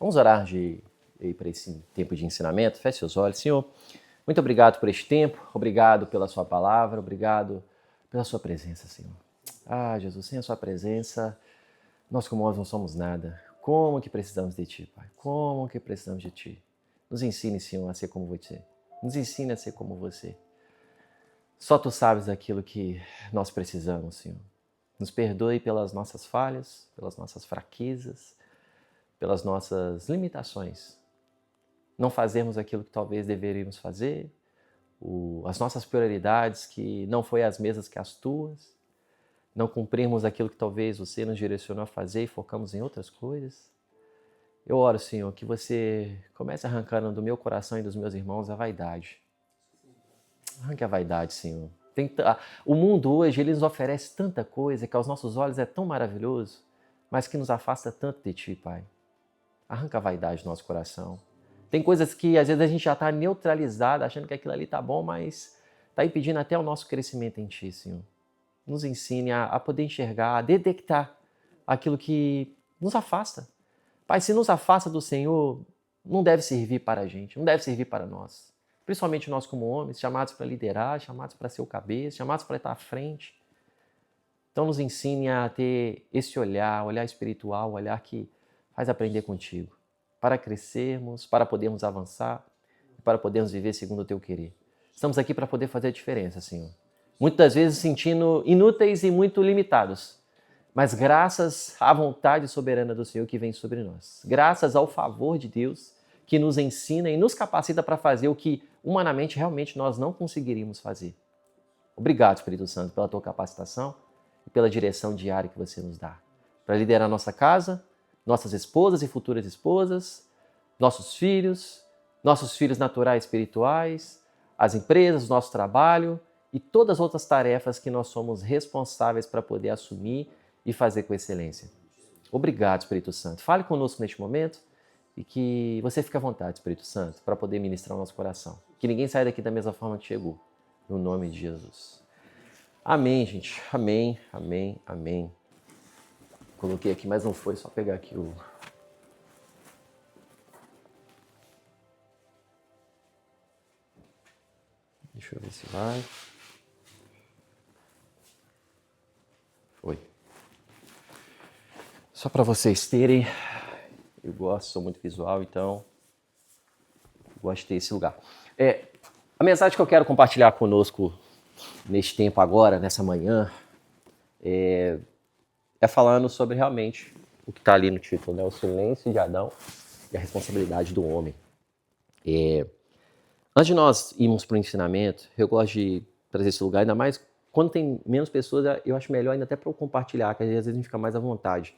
Vamos orar para esse tempo de ensinamento? Feche seus olhos. Senhor, muito obrigado por este tempo, obrigado pela sua palavra, obrigado pela sua presença, Senhor. Jesus, sem a sua presença, nós como nós não somos nada. Como que precisamos de Ti, Pai? Como que precisamos de Ti? Nos ensine, Senhor, a ser como você. Nos ensine a ser como você. Só Tu sabes aquilo que nós precisamos, Senhor. Nos perdoe pelas nossas falhas, pelas nossas fraquezas, pelas nossas limitações. Não fazermos aquilo que talvez deveríamos fazer, as nossas prioridades que não foi as mesmas que as Tuas, não cumprirmos aquilo que talvez você nos direcionou a fazer e focamos em outras coisas. Eu oro, Senhor, que você comece arrancando do meu coração e dos meus irmãos a vaidade. Arranque a vaidade, Senhor. O mundo hoje, ele nos oferece tanta coisa que aos nossos olhos é tão maravilhoso, mas que nos afasta tanto de Ti, Pai. Arranca a vaidade do nosso coração. Tem coisas que às vezes a gente já está neutralizado, achando que aquilo ali está bom, mas está impedindo até o nosso crescimento em Ti, Senhor. Nos ensine a poder enxergar, a detectar aquilo que nos afasta. Pai, se nos afasta do Senhor, não deve servir para a gente, não deve servir para nós. Principalmente nós como homens, chamados para liderar, chamados para ser o cabeça, chamados para estar à frente. Então nos ensine a ter esse olhar espiritual, olhar que faz aprender contigo, para crescermos, para podermos avançar, para podermos viver segundo o Teu querer. Estamos aqui para poder fazer a diferença, Senhor. Muitas vezes sentindo inúteis e muito limitados, mas graças à vontade soberana do Senhor que vem sobre nós, graças ao favor de Deus que nos ensina e nos capacita para fazer o que humanamente realmente nós não conseguiríamos fazer. Obrigado, Espírito Santo, pela Tua capacitação e pela direção diária que você nos dá, para liderar nossa casa, nossas esposas e futuras esposas, nossos filhos naturais e espirituais, as empresas, o nosso trabalho e todas as outras tarefas que nós somos responsáveis para poder assumir e fazer com excelência. Obrigado, Espírito Santo. Fale conosco neste momento e que você fique à vontade, Espírito Santo, para poder ministrar o nosso coração. Que ninguém saia daqui da mesma forma que chegou. No nome de Jesus. Amém, gente. Amém, amém, amém. Coloquei aqui, mas não foi, só pegar aqui o... Deixa eu ver se vai. Foi. Só para vocês terem, eu gosto, sou muito visual, então gosto de ter esse lugar. A mensagem que eu quero compartilhar conosco neste tempo agora, nessa manhã, é falando sobre realmente o que está ali no título, né? O silêncio de Adão e a responsabilidade do homem. Antes de nós irmos para o ensinamento, eu gosto de trazer esse lugar, ainda mais quando tem menos pessoas, eu acho melhor ainda até para eu compartilhar, que às vezes a gente fica mais à vontade.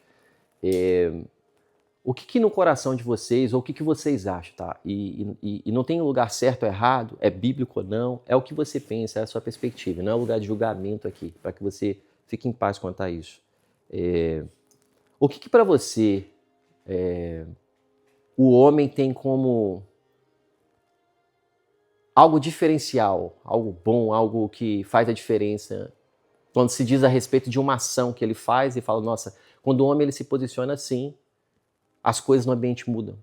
O que no coração de vocês, ou o que vocês acham, tá? E não tem lugar certo ou errado, é bíblico ou não, é o que você pensa, é a sua perspectiva, não é um lugar de julgamento aqui, para que você fique em paz quanto a isso. O que para você o homem tem como algo diferencial, algo bom, algo que faz a diferença, quando se diz a respeito de uma ação que ele faz e fala, nossa, quando o homem ele se posiciona assim, as coisas no ambiente mudam.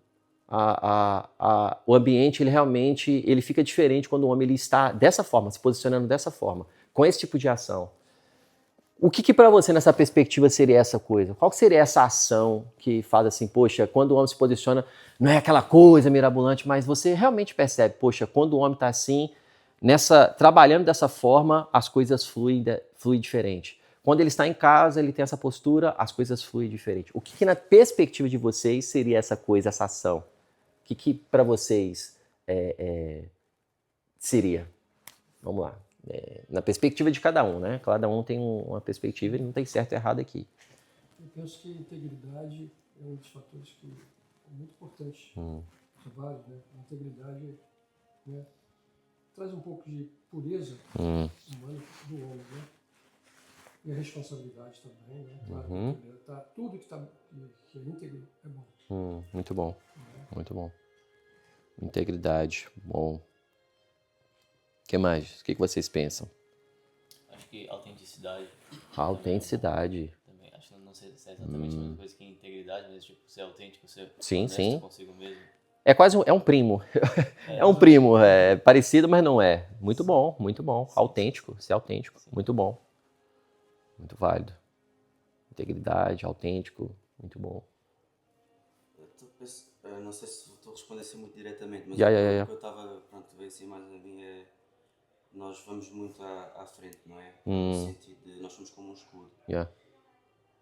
O ambiente, ele realmente ele fica diferente quando o homem ele está dessa forma, se posicionando dessa forma, com esse tipo de ação. O que para você, nessa perspectiva, seria essa coisa? Qual seria essa ação que faz assim, poxa, quando o homem se posiciona, não é aquela coisa mirabolante, mas você realmente percebe, poxa, quando o homem está assim, trabalhando dessa forma, as coisas fluem diferente. Quando ele está em casa, ele tem essa postura, as coisas fluem diferente. O que na perspectiva de vocês seria essa coisa, essa ação? O que para vocês seria? Vamos lá. Na perspectiva de cada um, né? Cada um tem uma perspectiva e não tem certo e errado aqui. Eu penso que a integridade é um dos fatores que é muito importante no trabalho, né? A integridade, né, traz um pouco de pureza humana do homem, né? E a responsabilidade também, né? Claro, tudo que é íntegro é bom. Muito bom, muito bom. Integridade, bom. O que mais? O que vocês pensam? Acho que autenticidade. A autenticidade. Também, acho que não ser é exatamente a mesma coisa que integridade mesmo, tipo, ser autêntico, ser Sim, honesto sim. consigo mesmo. É quase um primo. É um primo, é parecido, mas não é. Muito bom, muito bom. Sim, Autêntico, ser autêntico. Sim. Muito bom. Muito válido. Integridade, autêntico, muito bom. Eu não sei se estou a responder assim muito diretamente, mas Yeah, o yeah, yeah. que eu estava, pronto, veio assim mais a mim é, nós vamos muito à frente, não é? No sentido de nós somos como um escudo. Yeah.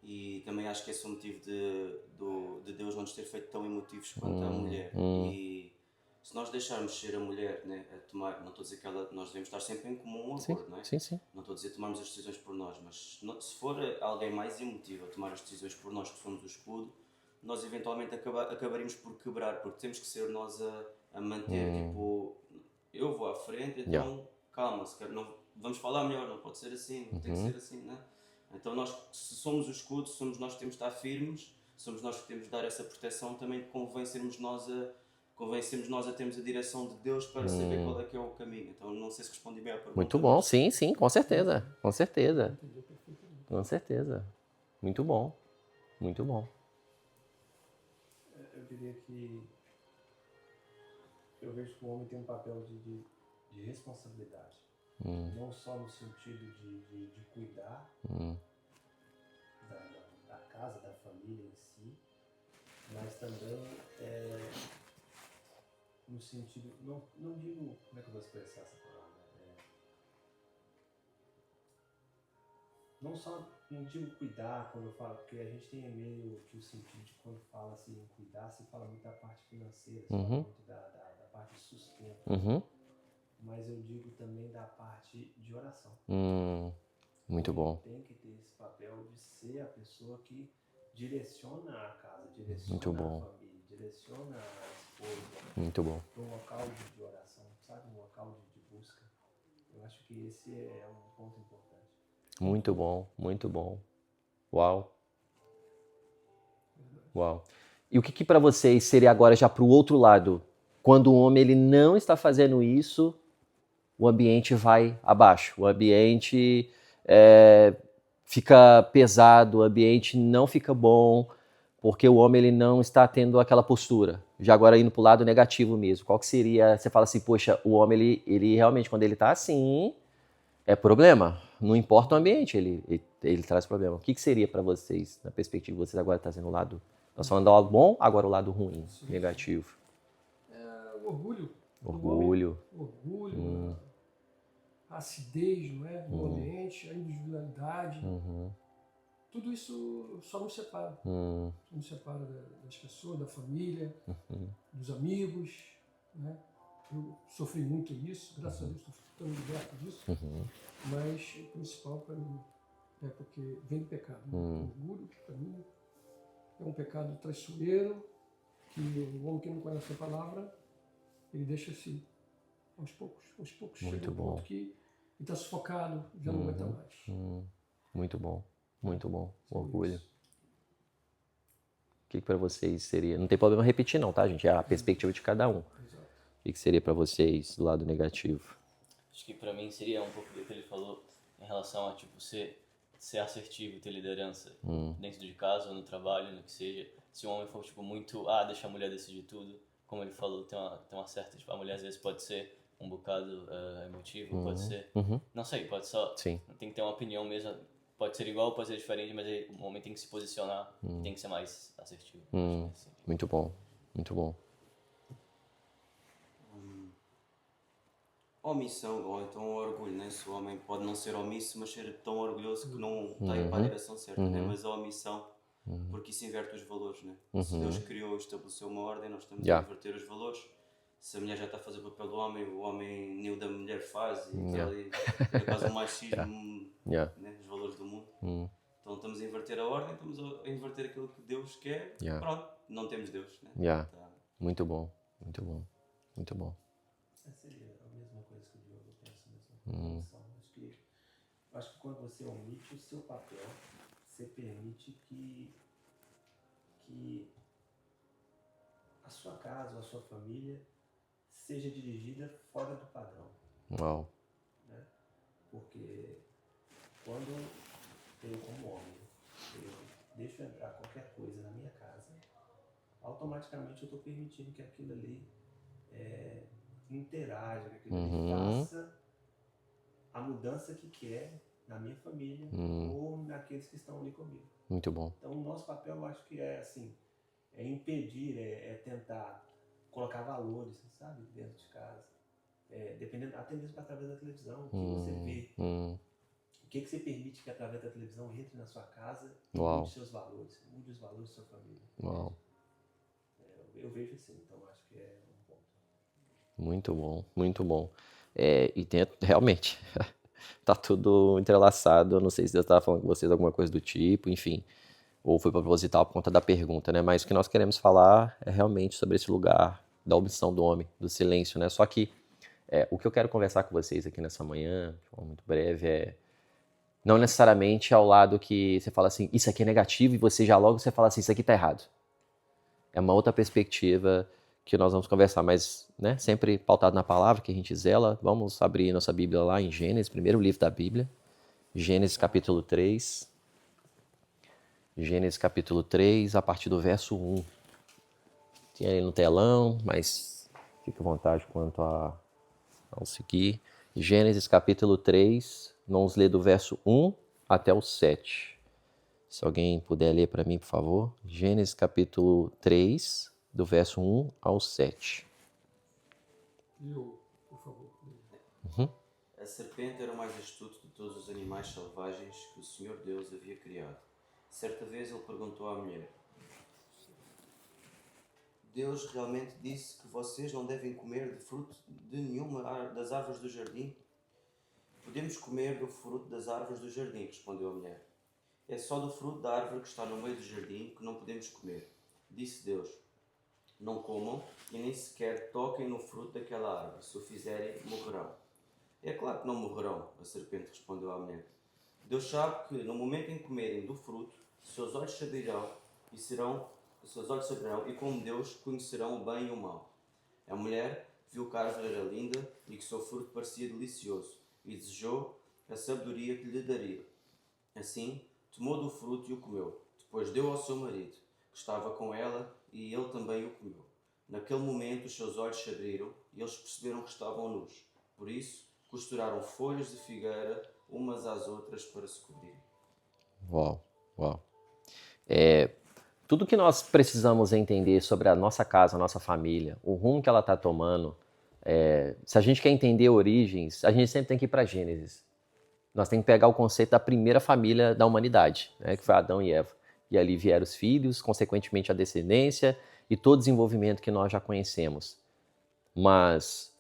E também acho que esse é o motivo de Deus não nos ter feito tão emotivos quanto a mulher. E se nós deixarmos ser a mulher, né, a tomar, não estou a dizer que nós devemos estar sempre em comum acordo, não é? Sim. Não estou a dizer tomarmos as decisões por nós, mas se for alguém mais emotivo a tomar as decisões por nós, que somos o escudo, nós eventualmente acabaríamos por quebrar, porque temos que ser nós a manter, tipo, eu vou à frente, então calma, se quer, não, vamos falar melhor, não pode ser assim, não tem que ser assim, não é? Então nós, se somos o escudo, somos nós que temos de estar firmes, somos nós que temos de dar essa proteção, também convencemos nós a termos a direção de Deus para saber qual é que é o caminho. Então não sei se respondi bem à pergunta. Muito bom, mas... sim, com certeza. Com certeza. Com certeza. Muito bom. Muito bom. Eu diria que eu vejo que o homem tem um papel de responsabilidade. Não só no sentido de cuidar da casa, da família em si, mas também no sentido, não digo, como é que eu vou expressar essa palavra? Não digo cuidar quando eu falo, porque a gente tem meio que o sentido de quando fala assim em cuidar, se fala muito da parte financeira, se fala muito da parte de sustento. Mas eu digo também da parte de oração. Muito bom. Tem que ter esse papel de ser a pessoa que direciona a casa, direciona Muito bom. a família, direciona a esposa. Muito bom. Para um local de oração, sabe? Um local de busca. Eu acho que esse é um ponto importante. Muito bom, muito bom. Uau. Uau. E o que para vocês seria agora já para o outro lado? Quando o homem ele não está fazendo isso, o ambiente vai abaixo. O ambiente fica pesado, o ambiente não fica bom, porque o homem ele não está tendo aquela postura. Já agora indo para o lado negativo mesmo. Qual que seria? Você fala assim, poxa, o homem ele realmente, quando ele está assim, é problema. Não importa o ambiente, ele traz problema. O que seria para vocês, na perspectiva de vocês agora trazendo o lado... Nós falando do lado bom, agora o lado ruim, negativo. O orgulho. Orgulho. A acidez, não é? Do ambiente, a individualidade. Tudo isso só nos separa. Só nos separa das pessoas, da família, dos amigos. Né? Eu sofri muito isso, graças a Deus estou ficando liberto disso. Mas o principal para mim é porque vem do pecado. Né? O orgulho, para mim, é um pecado traiçoeiro, que o homem que não conhece a palavra, ele deixa-se aos poucos chega um ponto que ele está sufocado, já não aguenta mais. Muito bom. Orgulho. O que para vocês seria? Não tem problema repetir não, tá, gente? É a perspectiva de cada um. Exato. O que seria para vocês do lado negativo? Acho que pra mim seria um pouco do que ele falou em relação a, tipo, ser assertivo, ter liderança dentro de casa ou no trabalho, no que seja. Se um homem for, tipo, muito, deixa a mulher decidir tudo, como ele falou, tem uma certa, tipo, a mulher às vezes pode ser um bocado emotivo, pode ser, não sei, pode só, Sim. Tem que ter uma opinião mesmo, pode ser igual, pode ser diferente, mas aí o homem tem que se posicionar, tem que ser mais assertivo. Muito bom. Omissão, ou então orgulho, né? Se o homem pode não ser omisso, mas ser tão orgulhoso que não está a ir para a direção certa, né? Mas a omissão, porque isso inverte os valores, né? Se Deus criou e estabeleceu uma ordem, nós estamos a inverter os valores. Se a mulher já está a fazer o papel do homem, o homem nem o da mulher faz, e está ali, é quase um machismo, né? Os valores do mundo. Então estamos a inverter a ordem, estamos a inverter aquilo que Deus quer, pronto, não temos Deus, né? Tá. Muito bom. Seria a mesma coisa que o Diogo pensa, a mesma coisa. Acho que quando você omite o seu papel, você permite que a sua casa ou a sua família seja dirigida fora do padrão. Uau. Né? Porque quando eu como homem, eu deixo entrar qualquer coisa na minha casa, automaticamente eu estou permitindo que aquilo ali interaja, que aquilo ali faça a mudança que quer na minha família ou naqueles que estão ali comigo. Muito bom. Então o nosso papel, eu acho que é assim, é impedir, é tentar colocar valores, sabe, dentro de casa. Dependendo, até mesmo através da televisão, o que você vê. O que você permite que através da televisão entre na sua casa e mude seus valores, mude os valores da sua família. Uau. Eu vejo assim, então acho que é um ponto. Muito bom, muito bom. E dentro, realmente, tá tudo entrelaçado. Eu não sei se Deus estava falando com vocês alguma coisa do tipo, enfim, ou foi proposital por conta da pergunta, né? Mas o que nós queremos falar é realmente sobre esse lugar da omissão do homem, do silêncio, né? Só que o que eu quero conversar com vocês aqui nessa manhã, de forma muito breve, não necessariamente ao lado que você fala assim, isso aqui é negativo, e você fala assim, isso aqui tá errado. É uma outra perspectiva que nós vamos conversar, mas né, sempre pautado na palavra que a gente zela. Vamos abrir nossa Bíblia lá em Gênesis, primeiro livro da Bíblia, Gênesis capítulo 3. Gênesis capítulo 3, a partir do verso 1. Tem aí no telão, mas fique à vontade quanto ao seguir. Gênesis capítulo 3, vamos ler do verso 1 até o 7. Se alguém puder ler para mim, por favor. Gênesis capítulo 3, do verso 1 ao 7. Eu, por favor. A serpente era o mais astuto de todos os animais selvagens que o Senhor Deus havia criado. Certa vez ele perguntou à mulher: Deus realmente disse que vocês não devem comer de fruto de nenhuma das árvores do jardim? Podemos comer do fruto das árvores do jardim, respondeu a mulher. É só do fruto da árvore que está no meio do jardim que não podemos comer. Disse Deus: Não comam e nem sequer toquem no fruto daquela árvore. Se o fizerem, morrerão. É claro que não morrerão, a serpente respondeu à mulher. Deus sabe que no momento em que comerem do fruto, seus olhos se abrirão e como Deus conhecerão o bem e o mal. A mulher viu que a árvore era linda e que seu fruto parecia delicioso e desejou a sabedoria que lhe daria. Assim, tomou do fruto e o comeu. Depois deu ao seu marido, que estava com ela, e ele também o comeu. Naquele momento os seus olhos se abriram e eles perceberam que estavam nus. Por isso, costuraram folhas de figueira umas às outras para se cobrirem. Uau. Tudo que nós precisamos entender sobre a nossa casa, a nossa família, o rumo que ela está tomando, se a gente quer entender origens, a gente sempre tem que ir para Gênesis. Nós temos que pegar o conceito da primeira família da humanidade, né, que foi Adão e Eva. E ali vieram os filhos, consequentemente a descendência e todo o desenvolvimento que nós já conhecemos. Mas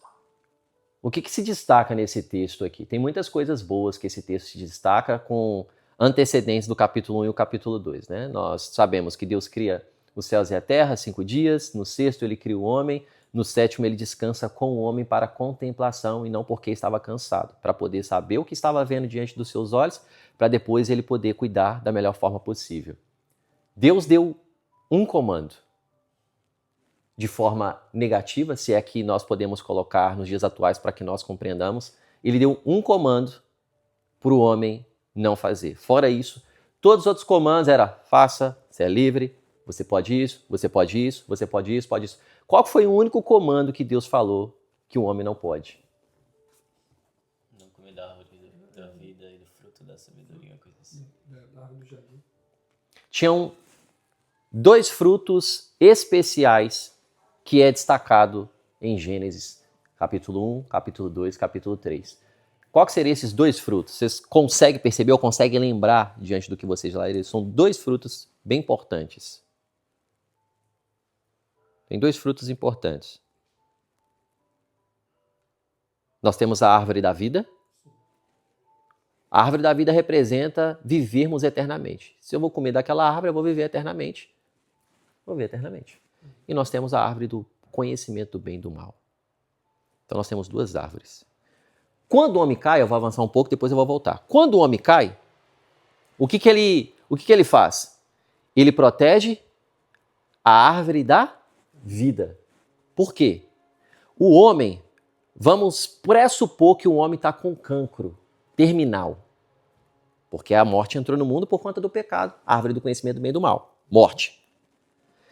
o que se destaca nesse texto aqui? Tem muitas coisas boas que esse texto se destaca com antecedentes do capítulo 1 e o capítulo 2. Né? Nós sabemos que Deus cria os céus e a terra 5 dias, no sexto ele cria o homem, no sétimo ele descansa com o homem para contemplação e não porque estava cansado, para poder saber o que estava vendo diante dos seus olhos, para depois ele poder cuidar da melhor forma possível. Deus deu um comando de forma negativa, se é que nós podemos colocar nos dias atuais para que nós compreendamos. Ele deu um comando para o homem não fazer. Fora isso, todos os outros comandos eram: faça, você é livre, você pode isso, você pode isso, você pode isso, pode isso. Qual foi o único comando que Deus falou que o homem não pode? Não comer da árvore da vida e do fruto da sabedoria, coisa assim. Da árvore do jardim. Tinham 2 frutos especiais que é destacado em Gênesis, capítulo 1, capítulo 2, capítulo 3. Qual que seriam esses 2 frutos? Vocês conseguem perceber ou conseguem lembrar diante do que vocês lá? Eles são 2 frutos bem importantes. Tem 2 frutos importantes. Nós temos a árvore da vida. A árvore da vida representa vivermos eternamente. Se eu vou comer daquela árvore, eu vou viver eternamente. Vou viver eternamente. E nós temos a árvore do conhecimento do bem e do mal. Então nós temos 2 árvores. Quando o homem cai, eu vou avançar um pouco, depois eu vou voltar. Quando o homem cai, o que ele faz? Ele protege a árvore da vida. Por quê? O homem, vamos pressupor que o homem está com cancro terminal. Porque a morte entrou no mundo por conta do pecado, a árvore do conhecimento do bem e do mal. Morte.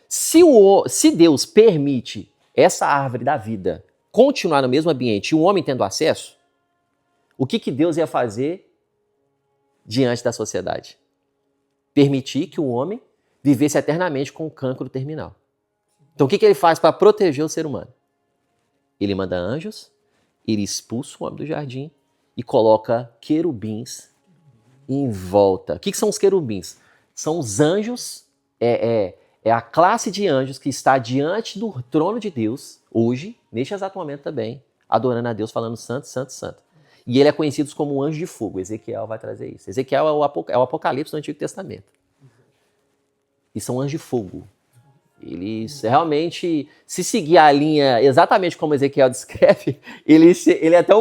Se Deus permite essa árvore da vida continuar no mesmo ambiente e o homem tendo acesso, o que Deus ia fazer diante da sociedade? Permitir que o homem vivesse eternamente com o cancro terminal. Então o que ele faz para proteger o ser humano? Ele manda anjos, ele expulsa o homem do jardim e coloca querubins em volta. O que são os querubins? São os anjos, é a classe de anjos que está diante do trono de Deus, hoje, neste exato momento também, adorando a Deus, falando santo, santo, santo. E ele é conhecido como um anjo de fogo. Ezequiel vai trazer isso. Ezequiel é o Apocalipse do Antigo Testamento. E são anjos de fogo. Eles realmente, se seguir a linha exatamente como Ezequiel descreve, ele é até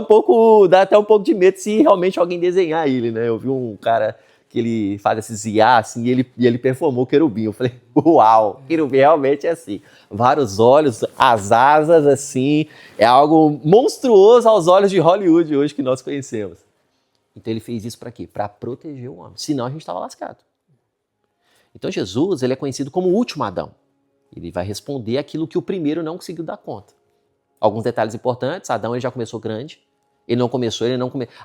dá até um pouco de medo se realmente alguém desenhar ele, né? Eu vi um cara que ele faz esses IA assim, e ele performou o querubim. Eu falei, uau, querubim realmente é assim. Vários olhos, as asas assim, é algo monstruoso aos olhos de Hollywood hoje que nós conhecemos. Então ele fez isso para quê? Para proteger o homem, senão a gente estava lascado. Então Jesus, ele é conhecido como o último Adão. Ele vai responder aquilo que o primeiro não conseguiu dar conta. Alguns detalhes importantes, Adão ele já começou grande,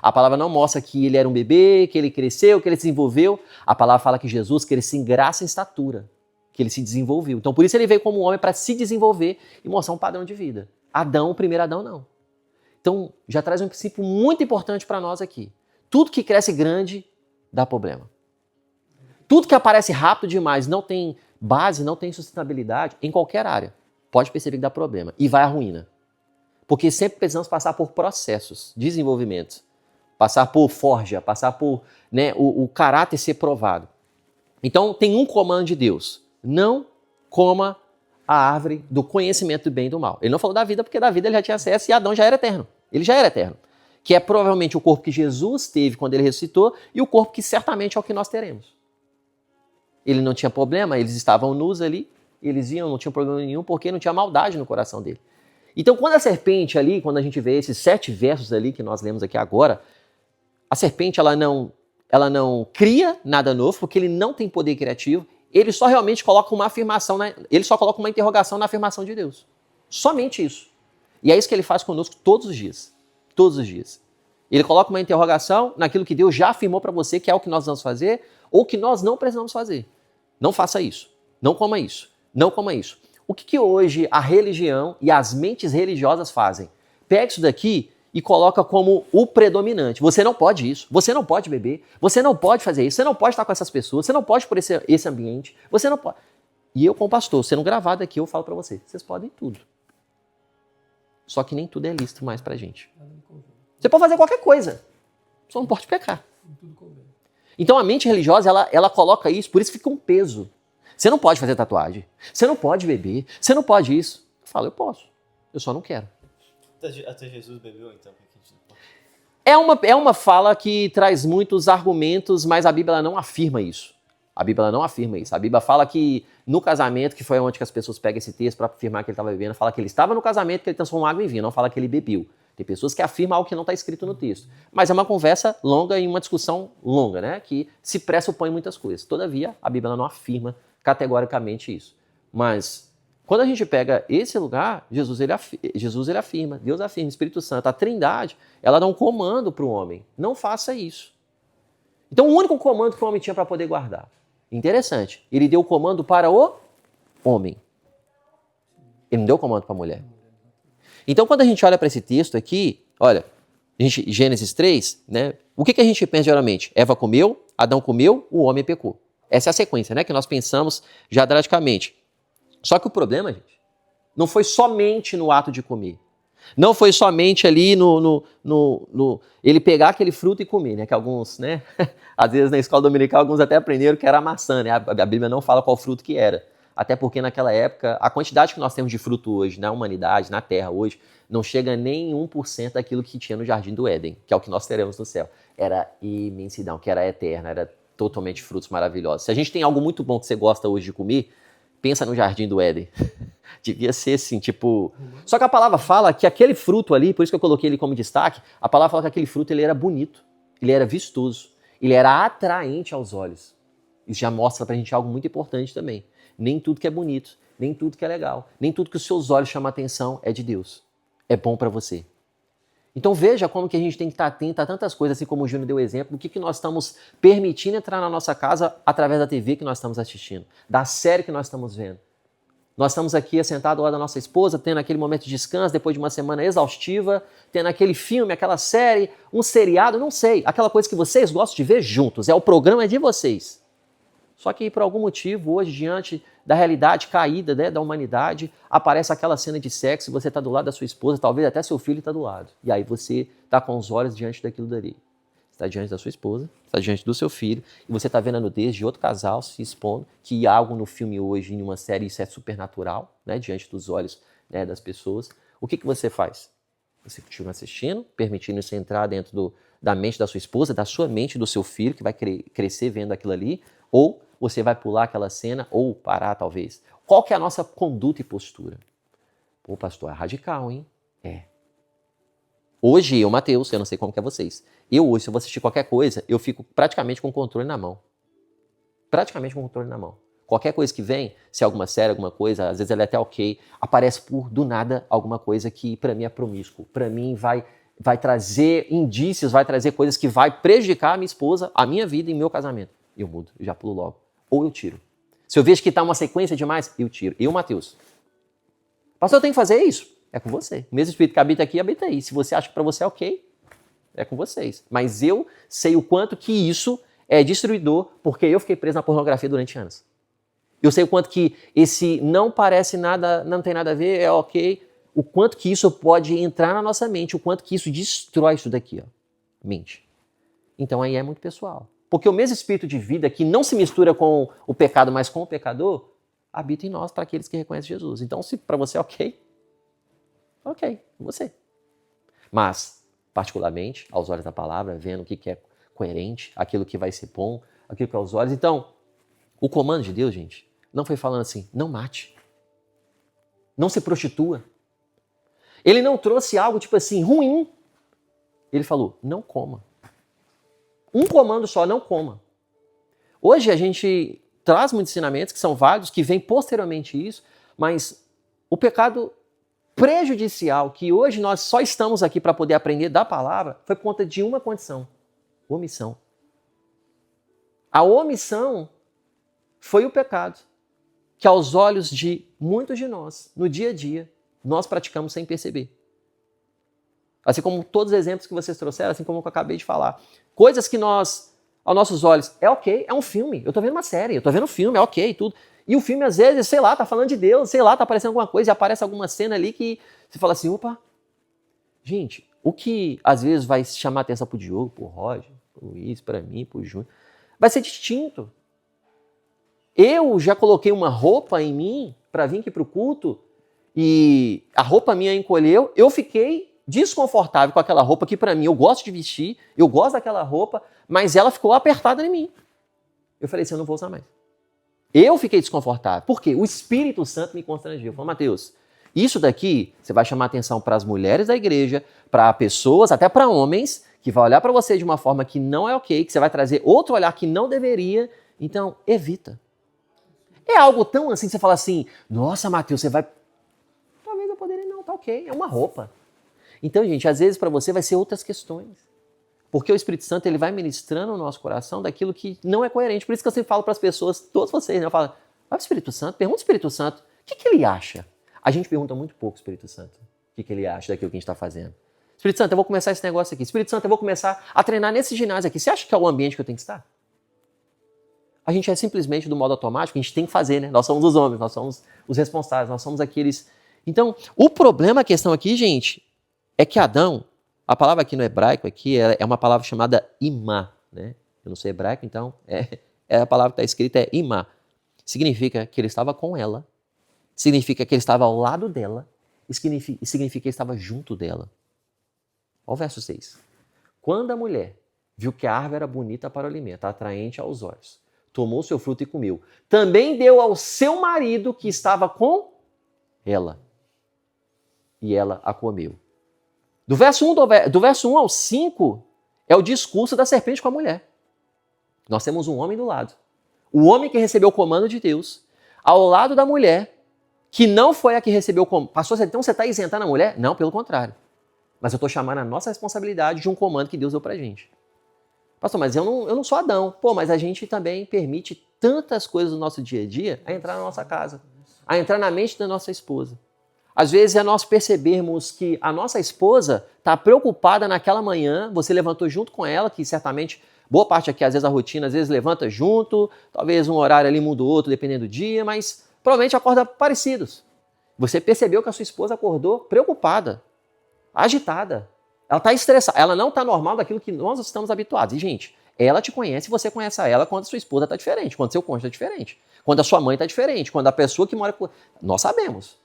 a palavra não mostra que ele era um bebê, que ele cresceu, que ele se desenvolveu. A palavra fala que Jesus cresceu em graça e estatura, que ele se desenvolveu. Então por isso ele veio como homem para se desenvolver e mostrar um padrão de vida. Adão, o primeiro Adão, não. Então já traz um princípio muito importante para nós aqui. Tudo que cresce grande dá problema. Tudo que aparece rápido demais, não tem base, não tem sustentabilidade em qualquer área, pode perceber que dá problema e vai à ruína. Porque sempre precisamos passar por processos, desenvolvimentos, passar por forja, passar por o caráter ser provado. Então tem um comando de Deus: não coma a árvore do conhecimento do bem e do mal. Ele não falou da vida, porque da vida ele já tinha acesso e Adão já era eterno. Ele já era eterno. Que é provavelmente o corpo que Jesus teve quando ele ressuscitou e o corpo que certamente é o que nós teremos. Ele não tinha problema, eles estavam nus ali, eles iam, não tinha problema nenhum, porque não tinha maldade no coração dele. Então, quando a serpente ali, quando a gente vê esses 7 versos ali que nós lemos aqui agora, a serpente ela não cria nada novo, porque ele não tem poder criativo, ele só realmente coloca uma afirmação, ele só coloca uma interrogação na afirmação de Deus. Somente isso. E é isso que ele faz conosco todos os dias. Todos os dias. Ele coloca uma interrogação naquilo que Deus já afirmou para você que é o que nós vamos fazer ou que nós não precisamos fazer. Não faça isso. Não coma isso. Não coma isso. O que hoje a religião e as mentes religiosas fazem? Pega isso daqui e coloca como o predominante. Você não pode isso. Você não pode beber. Você não pode fazer isso. Você não pode estar com essas pessoas. Você não pode por esse ambiente. Você não pode. E eu, como pastor, sendo gravado aqui, eu falo para você. Vocês podem tudo. Só que nem tudo é lícito mais pra gente. Você pode fazer qualquer coisa. Só não pode pecar. Então a mente religiosa, ela coloca isso, por isso fica um peso. Você não pode fazer tatuagem, você não pode beber, você não pode isso. Eu falo, eu posso, eu só não quero. Até Jesus bebeu, então? Por que a gente não pode? É uma fala que traz muitos argumentos, mas a Bíblia não afirma isso. A Bíblia não afirma isso. A Bíblia fala que no casamento, que foi onde que as pessoas pegam esse texto para afirmar que ele estava bebendo, fala que ele estava no casamento, que ele transformou água em vinho, não fala que ele bebeu. Tem pessoas que afirmam algo que não está escrito no texto. Mas é uma conversa longa e uma discussão longa, né? Que se pressupõe muitas coisas. Todavia, a Bíblia não afirma categoricamente isso. Mas, quando a gente pega esse lugar, Jesus ele afirma, Deus afirma, Espírito Santo, a Trindade, ela dá um comando para o homem. Não faça isso. Então, o único comando que o homem tinha para poder guardar. Interessante. Ele deu o comando para o homem. Ele não deu o comando para a mulher. Então, quando a gente olha para esse texto aqui, olha, Gênesis 3, né? O que a gente pensa geralmente? Eva comeu, Adão comeu, o homem pecou. Essa é a sequência, né? Que nós pensamos já drasticamente. Só que o problema, gente, não foi somente no ato de comer. Não foi somente ali ele pegar aquele fruto e comer, né? Que alguns, né? Às vezes na escola dominical, alguns até aprenderam que era maçã, né? A Bíblia não fala qual fruto que era. Até porque naquela época, a quantidade que nós temos de fruto hoje, na humanidade, na Terra hoje, não chega nem 1% daquilo que tinha no Jardim do Éden, que é o que nós teremos no céu. Era imensidão, que era eterna, era totalmente frutos maravilhosos. Se a gente tem algo muito bom que você gosta hoje de comer, pensa no Jardim do Éden. Devia ser assim, tipo... Só que a palavra fala que aquele fruto ali, por isso que eu coloquei ele como destaque, a palavra fala que aquele fruto ele era bonito, ele era vistoso. ele era atraente aos olhos. Isso já mostra pra gente algo muito importante também. Nem tudo que é bonito, nem tudo que é legal, nem tudo que os seus olhos chamam a atenção é de Deus. É bom para você. Então veja como que a gente tem que estar atento a tantas coisas, assim como o Júnior deu exemplo, do que nós estamos permitindo entrar na nossa casa através da TV que nós estamos assistindo, da série que nós estamos vendo. Nós estamos aqui sentados ao lado da nossa esposa, tendo aquele momento de descanso depois de uma semana exaustiva, tendo aquele filme, aquela série, um seriado, não sei, aquela coisa que vocês gostam de ver juntos, o programa é de vocês. Só que por algum motivo, hoje, diante da realidade caída, né, da humanidade, aparece aquela cena de sexo e você está do lado da sua esposa, talvez até seu filho está do lado. E aí você está com os olhos diante daquilo dali. Você está diante da sua esposa, está diante do seu filho, e você está vendo a nudez de outro casal se expondo, que algo no filme hoje, em uma série, isso é supernatural, né, diante dos olhos, né, das pessoas. O que você faz? Você continua assistindo, permitindo isso entrar dentro da mente da sua esposa, da sua mente, do seu filho, que vai crescer vendo aquilo ali, ou você vai pular aquela cena ou parar, talvez. Qual que é a nossa conduta e postura? Pô, pastor, é radical, hein? É. Hoje, eu, Mateus, eu não sei como que é vocês. Eu hoje, se eu vou assistir qualquer coisa, eu fico praticamente com o controle na mão. Praticamente com o controle na mão. Qualquer coisa que vem, se é alguma série, alguma coisa, às vezes ela é até ok, aparece do nada alguma coisa que para mim é promíscuo. Para mim vai trazer indícios, vai trazer coisas que vai prejudicar a minha esposa, a minha vida e meu casamento. Eu mudo, eu já pulo logo. Ou eu tiro. Se eu vejo que está uma sequência demais, eu tiro. Eu, Mateus. Pastor, eu tenho que fazer isso? É com você. O mesmo Espírito que habita aqui, habita aí. Se você acha que para você é ok, é com vocês. Mas eu sei o quanto que isso é destruidor, porque eu fiquei preso na pornografia durante anos. Eu sei o quanto que esse não parece nada, não tem nada a ver, é ok. O quanto que isso pode entrar na nossa mente, o quanto que isso destrói isso daqui, ó. Mente. Então aí é muito pessoal. Porque o mesmo espírito de vida que não se mistura com o pecado, mas com o pecador, habita em nós para aqueles que reconhecem Jesus. Então, se para você é ok, você. Mas, particularmente, aos olhos da palavra, vendo o que é coerente, aquilo que vai ser bom, aquilo que é aos olhos. Então, o comando de Deus, gente, não foi falando assim, não mate, não se prostitua. Ele não trouxe algo tipo assim, ruim. Ele falou, não coma. Um comando só, não coma. Hoje a gente traz muitos ensinamentos que são válidos, que vêm posteriormente isso, mas o pecado prejudicial que hoje nós só estamos aqui para poder aprender da palavra foi por conta de uma condição, omissão. A omissão foi o pecado que aos olhos de muitos de nós, no dia a dia, nós praticamos sem perceber. Assim como todos os exemplos que vocês trouxeram, assim como eu acabei de falar. Coisas que nós, aos nossos olhos, é ok, é um filme. Eu tô vendo uma série, eu tô vendo um filme, é ok e tudo. E o filme, às vezes, sei lá, tá falando de Deus, sei lá, tá aparecendo alguma coisa e aparece alguma cena ali que você fala assim, opa. Gente, o que às vezes vai chamar a atenção pro Diogo, pro Roger, pro Luiz, pra mim, pro Júnior, vai ser distinto. Eu já coloquei uma roupa em mim para vir aqui pro culto e a roupa minha encolheu, eu fiquei desconfortável com aquela roupa que para mim eu gosto de vestir, eu gosto daquela roupa, mas ela ficou apertada em mim. Eu falei assim, eu não vou usar mais. Eu fiquei desconfortável. Por quê? O Espírito Santo me constrangeu. Eu falei, Mateus, isso daqui você vai chamar atenção para as mulheres da igreja, para pessoas, até para homens, que vai olhar para você de uma forma que não é ok, que você vai trazer outro olhar que não deveria. Então, evita. É algo tão assim que você fala assim, nossa, Mateus, você vai... Talvez eu poderia não, tá ok, é uma roupa. Então, gente, às vezes para você vai ser outras questões. Porque o Espírito Santo ele vai ministrando no nosso coração daquilo que não é coerente. Por isso que eu sempre falo para as pessoas, todos vocês, né? Eu falo, vai para o Espírito Santo, pergunta ao Espírito Santo, o que ele acha? A gente pergunta muito pouco ao Espírito Santo o que ele acha daquilo que a gente está fazendo. Espírito Santo, eu vou começar esse negócio aqui. Espírito Santo, eu vou começar a treinar nesse ginásio aqui. Você acha que é o ambiente que eu tenho que estar? A gente é simplesmente do modo automático, a gente tem que fazer, né? Nós somos os homens, nós somos os responsáveis, nós somos aqueles... Então, o problema, a questão aqui, gente, é que Adão, a palavra aqui no hebraico aqui é uma palavra chamada imá, né? Eu não sei hebraico, então a palavra que está escrita é imá. Significa que ele estava com ela, significa que ele estava ao lado dela, e significa que ele estava junto dela. Olha o verso 6. Quando a mulher viu que a árvore era bonita para o alimento, atraente aos olhos, tomou seu fruto e comeu. Também deu ao seu marido que estava com ela, e ela a comeu. Do verso 1 ao 5 é o discurso da serpente com a mulher. Nós temos um homem do lado. O homem que recebeu o comando de Deus, ao lado da mulher, que não foi a que recebeu o comando. Pastor, então você está isentando a mulher? Não, pelo contrário. Mas eu estou chamando a nossa responsabilidade de um comando que Deus deu pra gente. Pastor, mas eu não sou Adão. Pô, mas a gente também permite tantas coisas no nosso dia a dia a entrar na nossa casa, a entrar na mente da nossa esposa. Às vezes é nós percebermos que a nossa esposa está preocupada naquela manhã, você levantou junto com ela, que certamente, boa parte aqui, às vezes a rotina, às vezes levanta junto, talvez um horário ali muda o outro, dependendo do dia, mas provavelmente acorda parecidos. Você percebeu que a sua esposa acordou preocupada, agitada. Ela está estressada, ela não está normal daquilo que nós estamos habituados. E, gente, ela te conhece e você conhece a ela quando a sua esposa está diferente, quando seu cônjuge está diferente, quando a sua mãe está diferente, quando a pessoa que mora com... Nós sabemos.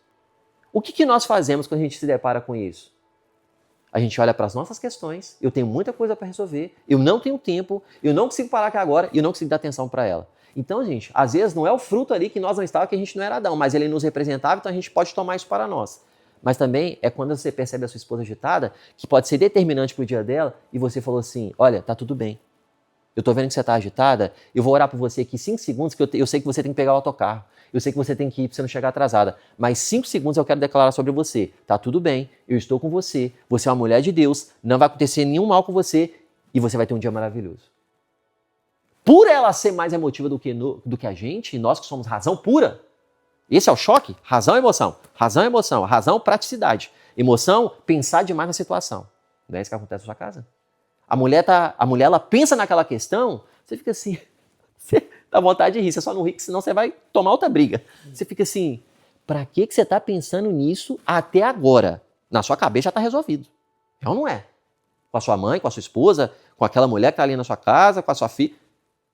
O que nós fazemos quando a gente se depara com isso? A gente olha para as nossas questões, eu tenho muita coisa para resolver, eu não tenho tempo, eu não consigo parar aqui agora e eu não consigo dar atenção para ela. Então, gente, às vezes não é o fruto ali que nós não estávamos, que a gente não era Adão, mas ele nos representava, então a gente pode tomar isso para nós. Mas também é quando você percebe a sua esposa agitada, que pode ser determinante para o dia dela, e você falou assim, olha, tá tudo bem. Eu tô vendo que você tá agitada, eu vou orar por você aqui 5 segundos, que eu sei que você tem que pegar o autocarro. Eu sei que você tem que ir para você não chegar atrasada. Mas 5 segundos eu quero declarar sobre você. Tá tudo bem, eu estou com você, você é uma mulher de Deus, não vai acontecer nenhum mal com você e você vai ter um dia maravilhoso. Por ela ser mais emotiva do que a gente, nós que somos razão pura, esse é o choque? Razão e emoção. Razão e emoção. Razão, praticidade. Emoção, pensar demais na situação. Não é isso que acontece na sua casa? A mulher ela pensa naquela questão, você fica assim... Dá vontade de rir, você só não ri, senão você vai tomar outra briga. Você fica assim, pra que você tá pensando nisso até agora? Na sua cabeça já tá resolvido. Já não é? Com a sua mãe, com a sua esposa, com aquela mulher que tá ali na sua casa, com a sua filha.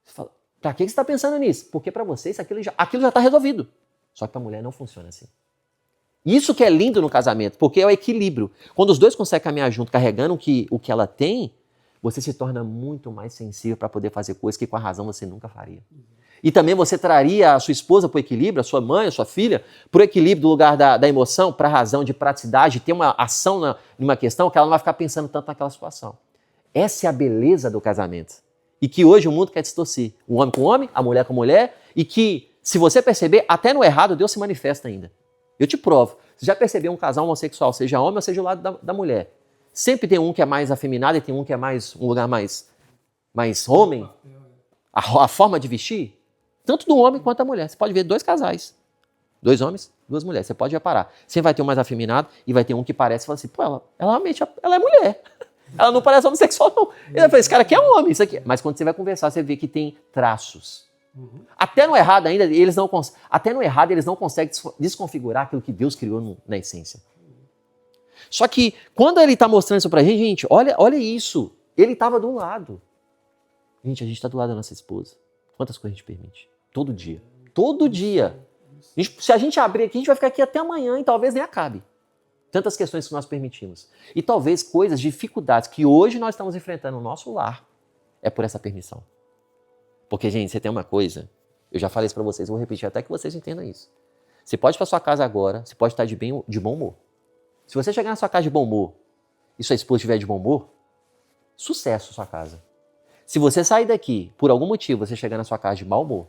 Você fala, pra que você tá pensando nisso? Porque pra vocês aquilo já tá resolvido. Só que pra mulher não funciona assim. Isso que é lindo no casamento, porque é o equilíbrio. Quando os dois conseguem caminhar junto, carregando o que ela tem, você se torna muito mais sensível para poder fazer coisas que com a razão você nunca faria. E também você traria a sua esposa para o equilíbrio, a sua mãe, a sua filha, para o equilíbrio do lugar da emoção, para a razão de praticidade, ter uma ação numa questão que ela não vai ficar pensando tanto naquela situação. Essa é a beleza do casamento. E que hoje o mundo quer distorcer. O homem com o homem, a mulher com a mulher, e que, se você perceber, até no errado Deus se manifesta ainda. Eu te provo. Você já percebeu um casal homossexual, seja homem ou seja o lado da mulher? Sempre tem um que é mais afeminado e tem um que é mais um lugar mais homem. A forma de vestir, tanto do homem quanto da mulher. Você pode ver 2 casais. 2 homens, 2 mulheres. Você pode reparar. Você vai ter um mais afeminado e vai ter um que parece e fala assim, pô, ela realmente ela é mulher. Ela não parece homossexual, não. Ele vai falar, esse cara aqui é um homem, isso aqui. Mas quando você vai conversar, você vê que tem traços. Até no errado ainda, eles não conseguem desconfigurar aquilo que Deus criou na essência. Só que quando ele está mostrando isso pra gente, olha isso. Ele estava do lado. Gente, a gente está do lado da nossa esposa. Quantas coisas a gente permite? Todo dia. Todo dia. Se a gente abrir aqui, a gente vai ficar aqui até amanhã e talvez nem acabe. Tantas questões que nós permitimos. E talvez coisas, dificuldades que hoje nós estamos enfrentando no nosso lar, é por essa permissão. Porque, gente, você tem uma coisa, eu já falei isso pra vocês, vou repetir até que vocês entendam isso. Você pode ir pra sua casa agora, você pode estar de bom humor. Se você chegar na sua casa de bom humor e sua esposa estiver de bom humor, sucesso na sua casa. Se você sair daqui, por algum motivo, você chegar na sua casa de mau humor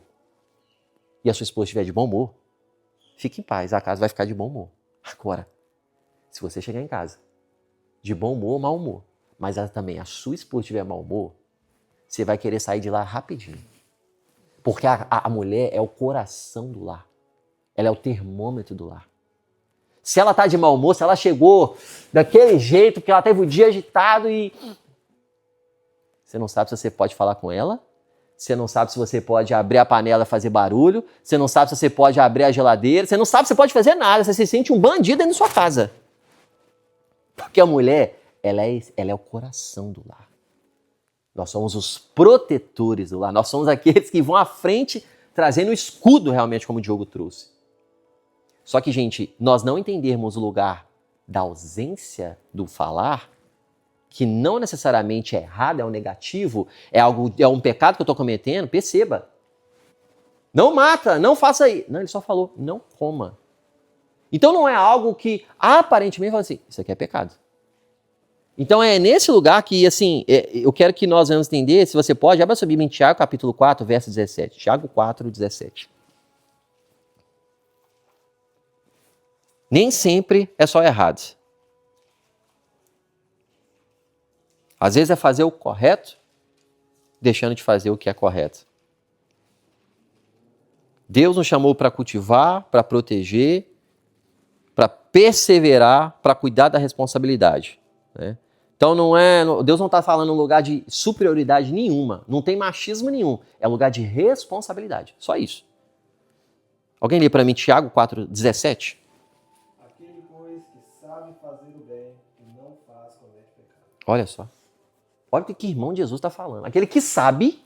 e a sua esposa estiver de bom humor, fique em paz, a casa vai ficar de bom humor. Agora, se você chegar em casa de bom humor ou mau humor, mas também a sua esposa estiver mau humor, você vai querer sair de lá rapidinho. Porque a mulher é o coração do lar. Ela é o termômetro do lar. Se ela tá de mau humor, se ela chegou daquele jeito, que ela teve o dia agitado e... Você não sabe se você pode falar com ela, você não sabe se você pode abrir a panela e fazer barulho, você não sabe se você pode abrir a geladeira, você não sabe se você pode fazer nada, você se sente um bandido dentro da sua casa. Porque a mulher, ela é o coração do lar. Nós somos os protetores do lar, nós somos aqueles que vão à frente trazendo o escudo realmente, como o Diogo trouxe. Só que, gente, nós não entendermos o lugar da ausência do falar, que não necessariamente é errado, é um negativo, é um pecado que eu estou cometendo, perceba. Não mata, não faça isso. Não, ele só falou, não coma. Então não é algo que aparentemente fala assim, isso aqui é pecado. Então é nesse lugar que, assim, eu quero que nós vamos entender, se você pode, abra sua Bíblia em Tiago, capítulo 4, verso 17. Tiago 4, 17. Nem sempre é só errado. Às vezes é fazer o correto, deixando de fazer o que é correto. Deus nos chamou para cultivar, para proteger, para perseverar, para cuidar da responsabilidade, né? Então Deus não está falando um lugar de superioridade nenhuma, não tem machismo nenhum, é um lugar de responsabilidade, só isso. Alguém lê para mim Tiago 4, 17? Aquele, pois, que sabe fazer o bem e não faz, comete pecado. Olha só. Olha o que irmão de Jesus está falando. Aquele que sabe,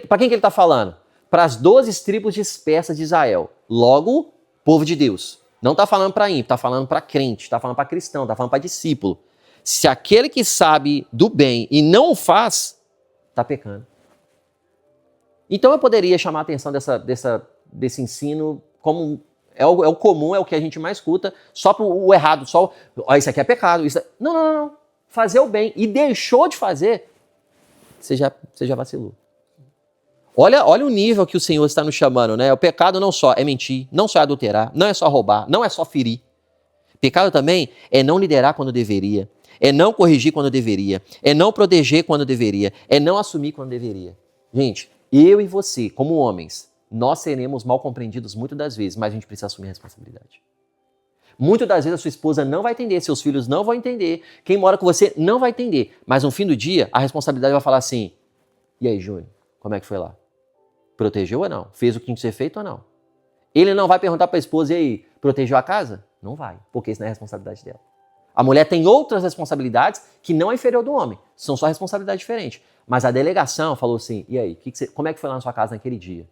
para quem que ele está falando? Para as 12 tribos dispersas de Israel. Logo, povo de Deus. Não está falando para ímpio, está falando para crente, está falando para cristão, está falando para discípulo. Se aquele que sabe do bem e não o faz, está pecando. Então eu poderia chamar a atenção desse ensino como é o comum, é o que a gente mais escuta, só para o errado, só isso aqui é pecado. Não. Fazer o bem e deixou de fazer, você já vacilou. Olha o nível que o Senhor está nos chamando, né? O pecado não só é mentir, não só é adulterar, não é só roubar, não é só ferir. Pecado também é não liderar quando deveria, é não corrigir quando deveria, é não proteger quando deveria, é não assumir quando deveria. Gente, eu e você, como homens, nós seremos mal compreendidos muitas das vezes, mas a gente precisa assumir a responsabilidade. Muitas das vezes a sua esposa não vai entender, seus filhos não vão entender, quem mora com você não vai entender, mas no fim do dia a responsabilidade vai falar assim: e aí, Júnior, como é que foi lá? Protegeu ou não? Fez o que tinha que ser feito ou não? Ele não vai perguntar para a esposa: e aí, protegeu a casa? Não vai, porque isso não é responsabilidade dela. A mulher tem outras responsabilidades que não é inferior do homem, são só responsabilidades diferentes. Mas a delegação falou assim: e aí, como é que foi lá na sua casa naquele dia?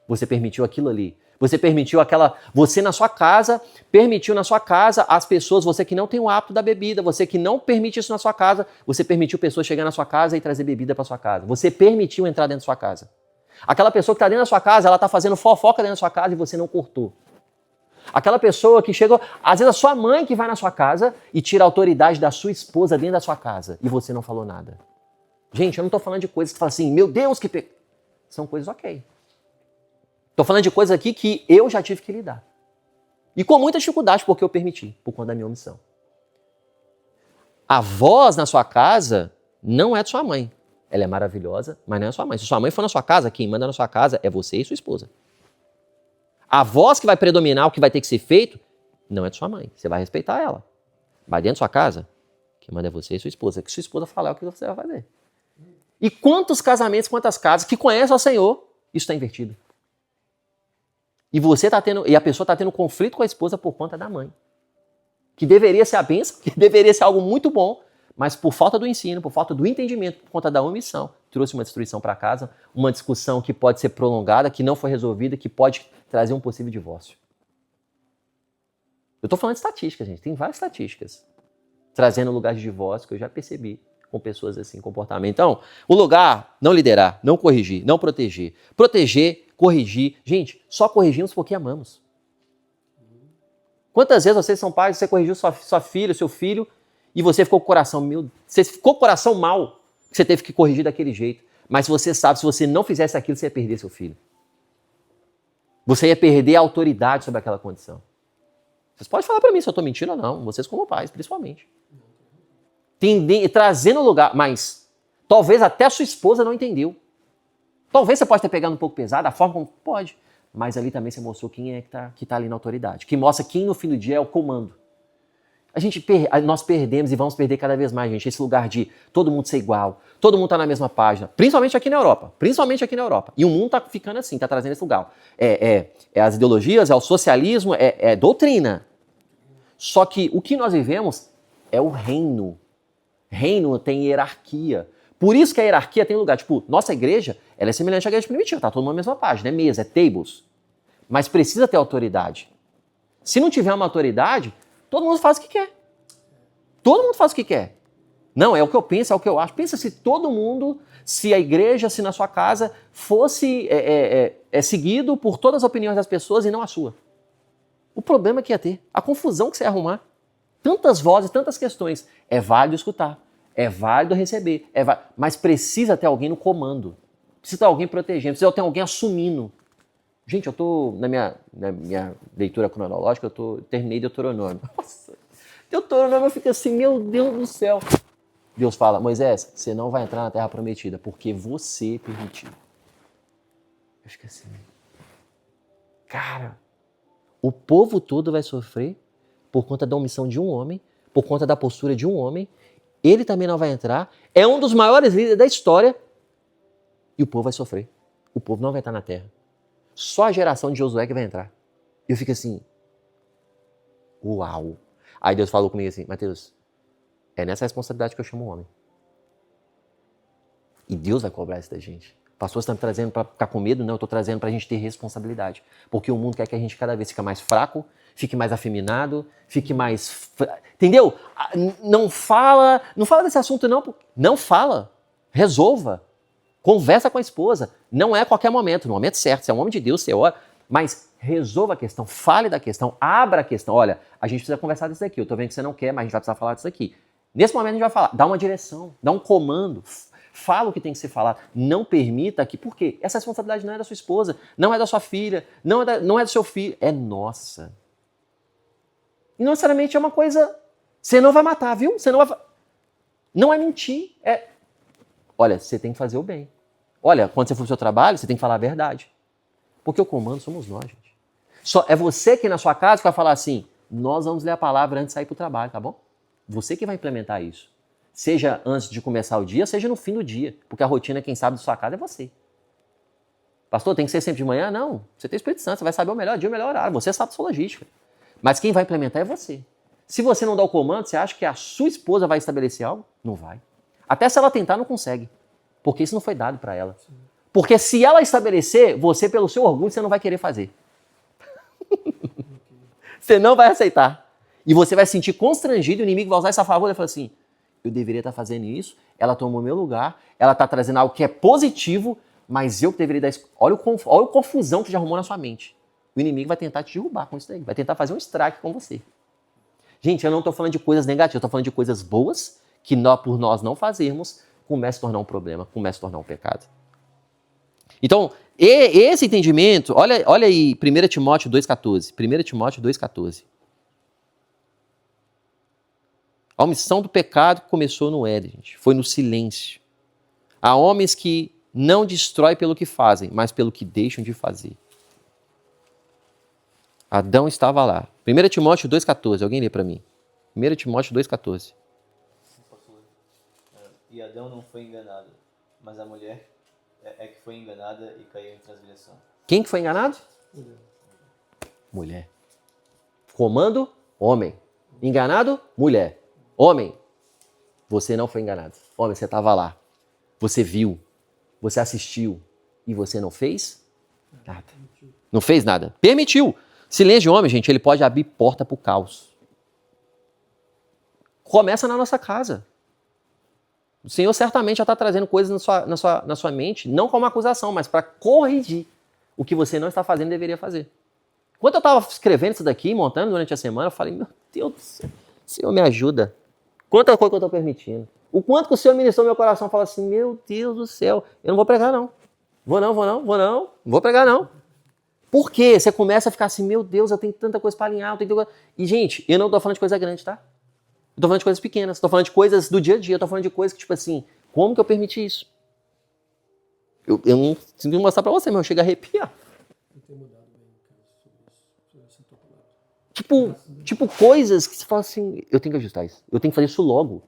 Você permitiu aquilo ali? Você permitiu você na sua casa, permitiu na sua casa as pessoas, você que não tem o hábito da bebida, você que não permite isso na sua casa, você permitiu pessoas chegar na sua casa e trazer bebida para sua casa. Você permitiu entrar dentro da sua casa. Aquela pessoa que está dentro da sua casa, ela está fazendo fofoca dentro da sua casa e você não cortou. Aquela pessoa que chegou, às vezes a sua mãe que vai na sua casa e tira a autoridade da sua esposa dentro da sua casa e você não falou nada. Gente, eu não estou falando de coisas que falam assim: meu Deus, que são coisas ok. Estou falando de coisas aqui que eu já tive que lidar. E com muita dificuldade, porque eu permiti, por conta da minha omissão. A voz na sua casa não é de sua mãe. Ela é maravilhosa, mas não é sua mãe. Se sua mãe for na sua casa, quem manda na sua casa é você e sua esposa. A voz que vai predominar, o que vai ter que ser feito, não é de sua mãe. Você vai respeitar ela. Mas dentro da sua casa, quem manda é você e sua esposa. O que sua esposa falar é o que você vai fazer. E quantos casamentos, quantas casas que conhecem ao Senhor, isso está invertido. E a pessoa está tendo conflito com a esposa por conta da mãe. Que deveria ser a bênção, que deveria ser algo muito bom, mas por falta do ensino, por falta do entendimento, por conta da omissão, trouxe uma destruição para casa, uma discussão que pode ser prolongada, que não foi resolvida, que pode trazer um possível divórcio. Eu estou falando de estatísticas, gente. Tem várias estatísticas trazendo lugar de divórcio que eu já percebi com pessoas assim, comportamento. Então, o lugar, não liderar, não corrigir, não proteger. Proteger, corrigir. Gente, só corrigimos porque amamos. Quantas vezes vocês são pais, você corrigiu sua filha, seu filho, e você ficou com o coração você ficou com o coração mal, que você teve que corrigir daquele jeito. Mas você sabe, se você não fizesse aquilo, você ia perder seu filho. Você ia perder a autoridade sobre aquela condição. Vocês podem falar para mim se eu estou mentindo ou não, vocês como pais, principalmente. Trazendo lugar, mas talvez até a sua esposa não entendeu. Talvez você pode ter pegado um pouco pesado, a forma como pode, mas ali também você mostrou quem é que tá ali na autoridade, que mostra quem no fim do dia é o comando. Nós perdemos e vamos perder cada vez mais, gente, esse lugar de todo mundo ser igual, todo mundo tá na mesma página, principalmente aqui na Europa. E o mundo tá ficando assim, tá trazendo esse lugar. É as ideologias, é o socialismo, é doutrina. Só que o que nós vivemos é o reino. Reino tem hierarquia. Por isso que a hierarquia tem lugar. Tipo, nossa igreja, ela é semelhante à igreja primitiva, tá todo mundo na mesma página, é mesa, é tables. Mas precisa ter autoridade. Se não tiver uma autoridade, todo mundo faz o que quer. Todo mundo faz o que quer. Não, é o que eu penso, é o que eu acho. Pensa se todo mundo, se a igreja, se na sua casa, fosse seguido por todas as opiniões das pessoas e não a sua. O problema que ia ter, a confusão que você ia arrumar. tantas vozes, tantas questões. É válido escutar, é válido receber, mas precisa ter alguém no comando. Precisa ter alguém protegendo, precisa ter alguém assumindo. Gente, eu tô na minha leitura cronológica, terminei Deuteronômio. Nossa, Deuteronômio, eu fico assim, meu Deus do céu. Deus fala, Moisés, você não vai entrar na terra prometida, porque você permitiu. Eu fico assim, cara, o povo todo vai sofrer por conta da omissão de um homem, por conta da postura de um homem. Ele também não vai entrar. É um dos maiores líderes da história. E o povo vai sofrer. O povo não vai entrar na terra. Só a geração de Josué que vai entrar. E eu fico assim, uau. Aí Deus falou comigo assim, Mateus, é nessa responsabilidade que eu chamo o homem. E Deus vai cobrar isso da gente. Pastor, você está me trazendo para ficar com medo? Não, eu estou trazendo para a gente ter responsabilidade. Porque o mundo quer que a gente cada vez fique mais fraco, fique mais afeminado, fique mais... Entendeu? Não fala desse assunto não. Não fala. Resolva. Conversa com a esposa. Não é a qualquer momento. No momento certo. Você é um homem de Deus, você ora. Mas resolva a questão. Fale da questão. Abra a questão. Olha, a gente precisa conversar disso aqui. Eu estou vendo que você não quer, mas a gente vai precisar falar disso aqui. Nesse momento a gente vai falar. Dá uma direção. Dá um comando. Fala o que tem que ser falado. Não permita que... Por quê? Essa responsabilidade não é da sua esposa, não é da sua filha, não é do seu filho. É nossa. E não necessariamente é uma coisa... Você não vai matar, viu? Você não vai... Não é mentir. Olha, você tem que fazer o bem. Olha, quando você for pro seu trabalho, você tem que falar a verdade. Porque o comando somos nós, gente. É você que na sua casa vai falar assim, nós vamos ler a palavra antes de sair pro trabalho, tá bom? Você que vai implementar isso. Seja antes de começar o dia, seja no fim do dia. Porque a rotina, quem sabe, da sua casa é você. Pastor, tem que ser sempre de manhã? Não. Você tem o Espírito Santo, você vai saber o melhor dia, o melhor horário. Você sabe a sua logística. Mas quem vai implementar é você. Se você não dá o comando, você acha que a sua esposa vai estabelecer algo? Não vai. Até se ela tentar, não consegue. Porque isso não foi dado para ela. Porque se ela estabelecer, você, pelo seu orgulho, você não vai querer fazer. Você não vai aceitar. E você vai se sentir constrangido, o inimigo vai usar isso a favor e vai falar assim, eu deveria estar fazendo isso, ela tomou meu lugar, ela está trazendo algo que é positivo, mas eu que deveria dar isso. Olha a confusão que já arrumou na sua mente. O inimigo vai tentar te derrubar com isso daí, vai tentar fazer um strike com você. Gente, eu não estou falando de coisas negativas, eu estou falando de coisas boas que por nós não fazermos, começa a tornar um problema, começa a tornar um pecado. Então, esse entendimento, olha aí 1 Timóteo 2,14. 1 Timóteo 2,14. A omissão do pecado começou no Éden, gente. Foi no silêncio. Há homens que não destroem pelo que fazem, mas pelo que deixam de fazer. Adão estava lá. 1 Timóteo 2,14. Alguém lê para mim. 1 Timóteo 2,14. E Adão não foi enganado, mas a mulher é que foi enganada e caiu em transgressão. Quem que foi enganado? Mulher. Comando, homem. Enganado, mulher. Homem, você não foi enganado. Homem, você estava lá. Você viu. Você assistiu. E você não fez nada. Não fez nada. Permitiu. Silêncio de homem, gente, ele pode abrir porta para o caos. Começa na nossa casa. O Senhor certamente já está trazendo coisas na sua mente, não como acusação, mas para corrigir o que você não está fazendo e deveria fazer. Quando eu estava escrevendo isso daqui, montando durante a semana, eu falei, meu Deus do céu, Senhor me ajuda. Quanta coisa que eu estou permitindo. O quanto que o Senhor ministrou no meu coração, fala assim, meu Deus do céu, eu não vou pregar não. Não vou pregar não. Por quê? Você começa a ficar assim, meu Deus, eu tenho tanta coisa para alinhar. E, gente, eu não estou falando de coisa grande, tá? Eu tô falando de coisas pequenas, tô falando de coisas do dia a dia, eu tô falando de coisas que, tipo assim, como que eu permiti isso? Eu não consigo mostrar pra você, mas eu chego a arrepiar. Eu tenho mudado bem, cara, sobre essa tua palavra. Tipo coisas que você fala assim, eu tenho que ajustar isso, eu tenho que fazer isso logo.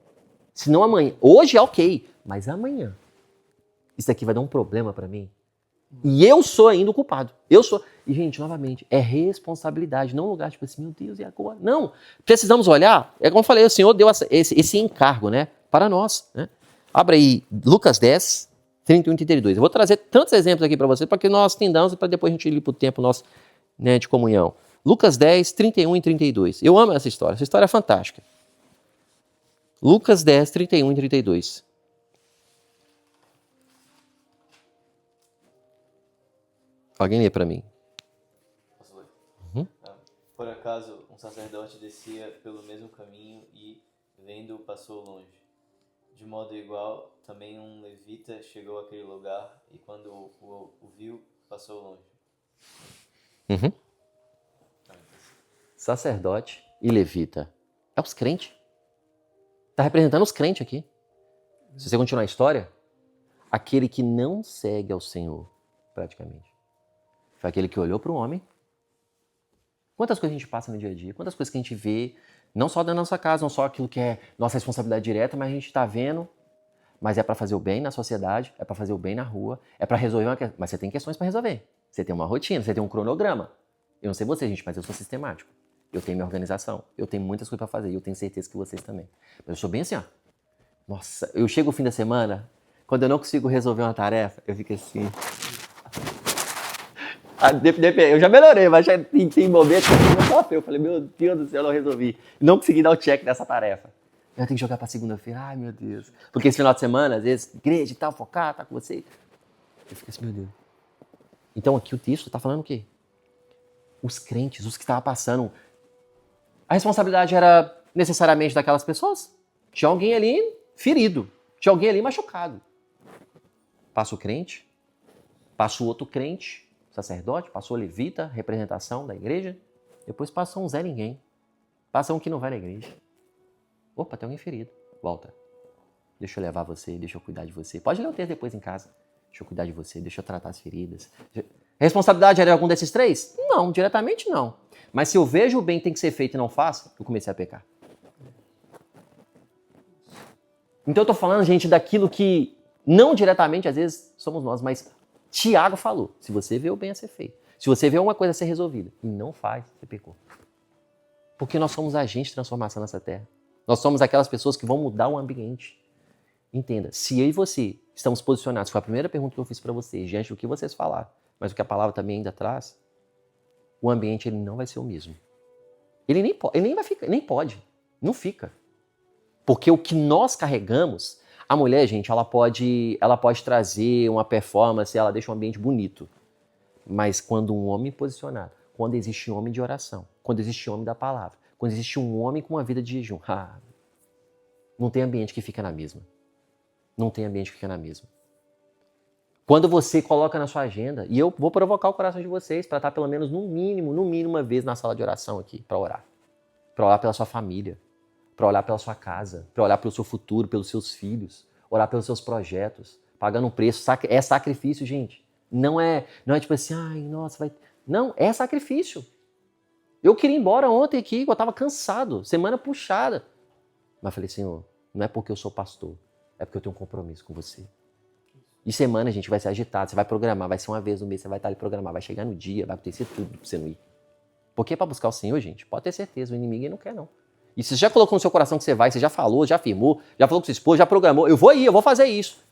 Senão amanhã, hoje é ok, mas amanhã, isso aqui vai dar um problema pra mim. E eu sou ainda o culpado. E, gente, novamente, é responsabilidade, não um lugar tipo assim, meu Deus, e agora? Não, precisamos olhar, é como eu falei, o Senhor deu esse encargo, né, para nós. Né? Abra aí Lucas 10, 31 e 32. Eu vou trazer tantos exemplos aqui para vocês, para que nós entendamos e para depois a gente ir para o tempo nosso, né, de comunhão. Lucas 10, 31 e 32. Eu amo essa história é fantástica. Lucas 10, 31 e 32. Alguém lê para mim. Posso ler? Por acaso, um sacerdote descia pelo mesmo caminho e, vendo-o, passou longe. De modo igual, também um levita chegou àquele lugar e, quando o viu, passou longe. Uhum. Sacerdote e levita. É os crentes. Está representando os crentes aqui. Se você continuar a história, aquele que não segue ao Senhor, praticamente. Foi aquele que olhou para o homem. Quantas coisas a gente passa no dia a dia, quantas coisas que a gente vê, não só da nossa casa, não só aquilo que é nossa responsabilidade direta, mas a gente está vendo, mas é para fazer o bem na sociedade, é para fazer o bem na rua, é para resolver uma questão. Mas você tem questões para resolver. Você tem uma rotina, você tem um cronograma. Eu não sei você, gente, mas eu sou sistemático. Eu tenho minha organização, eu tenho muitas coisas para fazer e eu tenho certeza que vocês também. Mas eu sou bem assim, ó. Nossa, eu chego o fim da semana, quando eu não consigo resolver uma tarefa, eu fico assim. Eu já melhorei, mas já tem momentos que eu falei, meu Deus do céu, eu não resolvi. Não consegui dar o check nessa tarefa. Eu tenho que jogar para segunda-feira, ai meu Deus. Porque esse final de semana, às vezes, igreja e tal, focar, tá com você. Eu fico assim, meu Deus. Então aqui o texto está falando o quê? Os crentes, os que estavam passando. A responsabilidade era necessariamente daquelas pessoas? Tinha alguém ali ferido, tinha alguém ali machucado. Passa o crente, passa o outro crente, sacerdote, passou o levita, representação da igreja, depois passa um Zé Ninguém, passa um que não vai na igreja. Opa, tem alguém ferido, volta. Deixa eu levar você, deixa eu cuidar de você. Pode ler o texto depois em casa. Deixa eu cuidar de você, deixa eu tratar as feridas. Responsabilidade era de algum desses três? Não, diretamente não. Mas se eu vejo o bem que tem que ser feito e não faço, eu comecei a pecar. Então eu tô falando, gente, daquilo que não diretamente, às vezes, somos nós, mas Tiago falou, se você vê o bem a ser feito, se você vê uma coisa a ser resolvida e não faz, você pecou. Porque nós somos agentes de transformação nessa terra. Nós somos aquelas pessoas que vão mudar o ambiente. Entenda, se eu e você estamos posicionados, foi a primeira pergunta que eu fiz para vocês, diante do que vocês falaram, mas o que a palavra também ainda traz, o ambiente ele não vai ser o mesmo. Ele nem vai ficar, nem pode, não fica. Porque o que nós carregamos, a mulher, gente, ela pode trazer uma performance, ela deixa um ambiente bonito. Mas quando um homem posicionado, quando existe um homem de oração, quando existe um homem da palavra, quando existe um homem com uma vida de jejum, não tem ambiente que fica na mesma. Não tem ambiente que fica na mesma. Quando você coloca na sua agenda, e eu vou provocar o coração de vocês para estar pelo menos no mínimo uma vez na sala de oração aqui, para orar. Para orar pela sua família, para orar pela sua casa, para orar pelo seu futuro, pelos seus filhos, orar pelos seus projetos, pagando um preço. É sacrifício, gente. Não é tipo assim, ai, nossa, vai... Não, é sacrifício. Eu queria ir embora ontem aqui, eu estava cansado, semana puxada. Mas falei, Senhor, não é porque eu sou pastor, é porque eu tenho um compromisso com você. E semana, a gente vai ser agitado, você vai programar, vai ser uma vez no mês, você vai estar ali programar, vai chegar no dia, vai acontecer tudo pra você não ir. Porque para buscar o Senhor, gente, pode ter certeza, o inimigo ele não quer não. E se você já colocou no seu coração que você vai, você já falou, já afirmou, já falou com sua esposa, já programou, eu vou ir, eu vou fazer isso.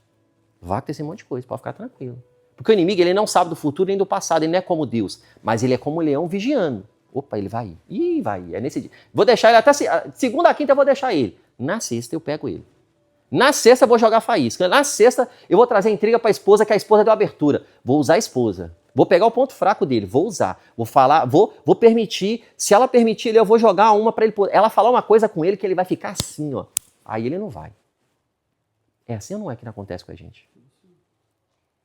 Vai acontecer um monte de coisa, pode ficar tranquilo. Porque o inimigo, ele não sabe do futuro nem do passado, ele não é como Deus, mas ele é como o leão vigiando. Opa, ele vai ir. Ih, vai ir, é nesse dia. Vou deixar ele até segunda a quinta eu vou deixar ele. Na sexta eu pego ele. Na sexta eu vou jogar faísca. Na sexta eu vou trazer intriga para a esposa, que a esposa deu abertura. Vou usar a esposa. Vou pegar o ponto fraco dele, vou usar. Vou falar, vou permitir. Se ela permitir, eu vou jogar uma para ele. Ela falar uma coisa com ele que ele vai ficar assim, ó. Aí ele não vai. É assim ou não é que não acontece com a gente?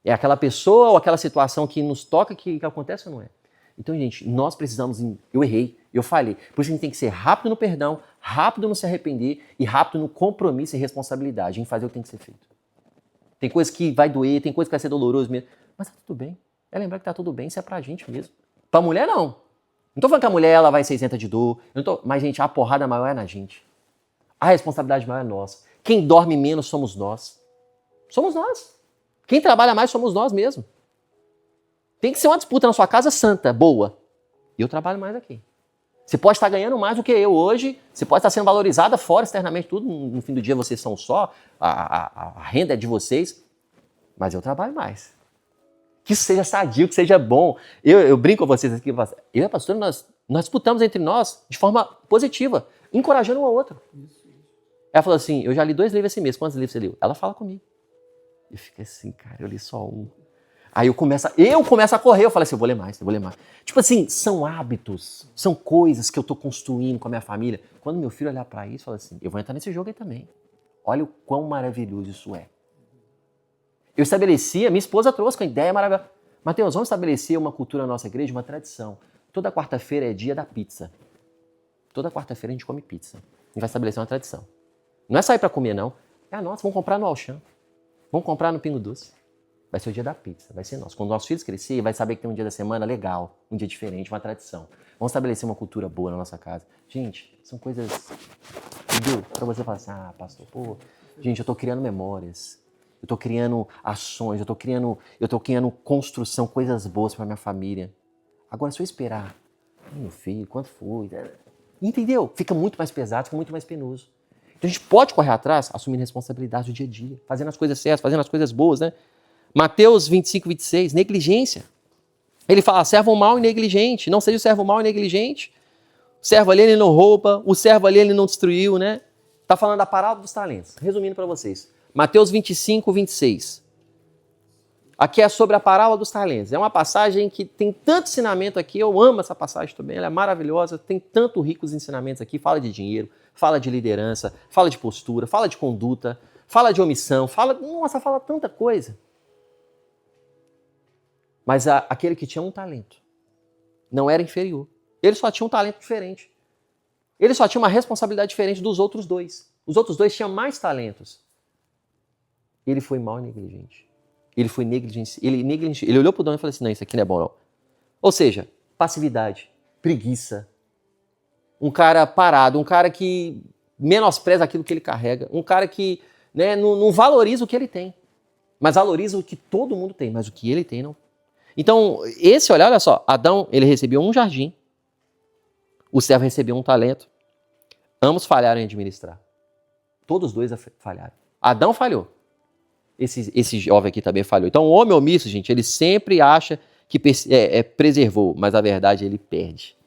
É aquela pessoa ou aquela situação que nos toca que acontece ou não é? Então, gente, nós precisamos... Eu errei, eu falhei. Por isso a gente tem que ser rápido no perdão, rápido no se arrepender e rápido no compromisso e responsabilidade em fazer o que tem que ser feito. Tem coisa que vai doer, tem coisa que vai ser doloroso mesmo. Mas tá tudo bem. É lembrar que tá tudo bem, isso é pra gente mesmo. Pra mulher, não. Não tô falando que a mulher ela vai ser isenta de dor. Mas, gente, a porrada maior é na gente. A responsabilidade maior é nossa. Quem dorme menos somos nós. Somos nós. Quem trabalha mais somos nós mesmos. Tem que ser uma disputa na sua casa santa, boa. E eu trabalho mais aqui. Você pode estar ganhando mais do que eu hoje, você pode estar sendo valorizada fora, externamente, tudo. No fim do dia vocês são só, a renda é de vocês, mas eu trabalho mais. Que isso seja sadio, que seja bom. Eu brinco com vocês aqui, eu e a pastora, nós disputamos entre nós de forma positiva, encorajando um ao outro. Ela falou assim, eu já li 2 livros esse mês, quantos livros você leu? Ela fala comigo. Eu fico assim, cara, eu li só um. Aí eu começo a correr, eu falo assim, eu vou ler mais. Tipo assim, são hábitos, são coisas que eu tô construindo com a minha família. Quando meu filho olhar pra isso, fala assim, eu vou entrar nesse jogo aí também. Olha o quão maravilhoso isso é. Eu estabeleci, a minha esposa trouxe com a ideia maravilhosa. Mateus, vamos estabelecer uma cultura na nossa igreja, uma tradição. Toda quarta-feira é dia da pizza. Toda quarta-feira a gente come pizza. A gente vai estabelecer uma tradição. Não é sair pra comer, não. É a nossa, vamos comprar no Auchan. Vamos comprar no Pingo Doce. Vai ser o dia da pizza, vai ser nosso. Quando nossos filhos crescerem, vai saber que tem um dia da semana legal, um dia diferente, uma tradição. Vamos estabelecer uma cultura boa na nossa casa. Gente, são coisas, entendeu? Pra você falar assim, pastor, gente, eu tô criando memórias. Eu tô criando ações, eu tô criando construção, coisas boas pra minha família. Agora, se eu esperar, meu filho, quanto foi? Entendeu? Fica muito mais pesado, fica muito mais penoso. Então a gente pode correr atrás, assumindo responsabilidade do dia a dia, fazendo as coisas certas, fazendo as coisas boas, né? Mateus 25, 26, negligência. Ele fala, servo mau e negligente, não seja o servo mau e negligente. O servo ali, ele não rouba, o servo ali, ele não destruiu, né? Tá falando da parábola dos talentos. Resumindo para vocês. Mateus 25, 26. Aqui é sobre a parábola dos talentos. É uma passagem que tem tanto ensinamento aqui, eu amo essa passagem também, ela é maravilhosa, tem tanto ricos ensinamentos aqui, fala de dinheiro, fala de liderança, fala de postura, fala de conduta, fala de omissão, fala tanta coisa. Mas aquele que tinha um talento não era inferior. Ele só tinha um talento diferente. Ele só tinha uma responsabilidade diferente dos outros dois. Os outros dois tinham mais talentos. Ele foi mau e negligente. Ele foi negligente. Ele olhou para o dono e falou assim, não, isso aqui não é bom não. Ou seja, passividade, preguiça. Um cara parado, um cara que menospreza aquilo que ele carrega. Um cara que não valoriza o que ele tem. Mas valoriza o que todo mundo tem, mas o que ele tem não. Então, olha só, Adão, ele recebeu um jardim, o servo recebeu um talento, ambos falharam em administrar. Todos os dois falharam. Adão falhou, esse jovem aqui também falhou. Então, o homem omisso, gente, ele sempre acha que preservou, mas a verdade ele perde.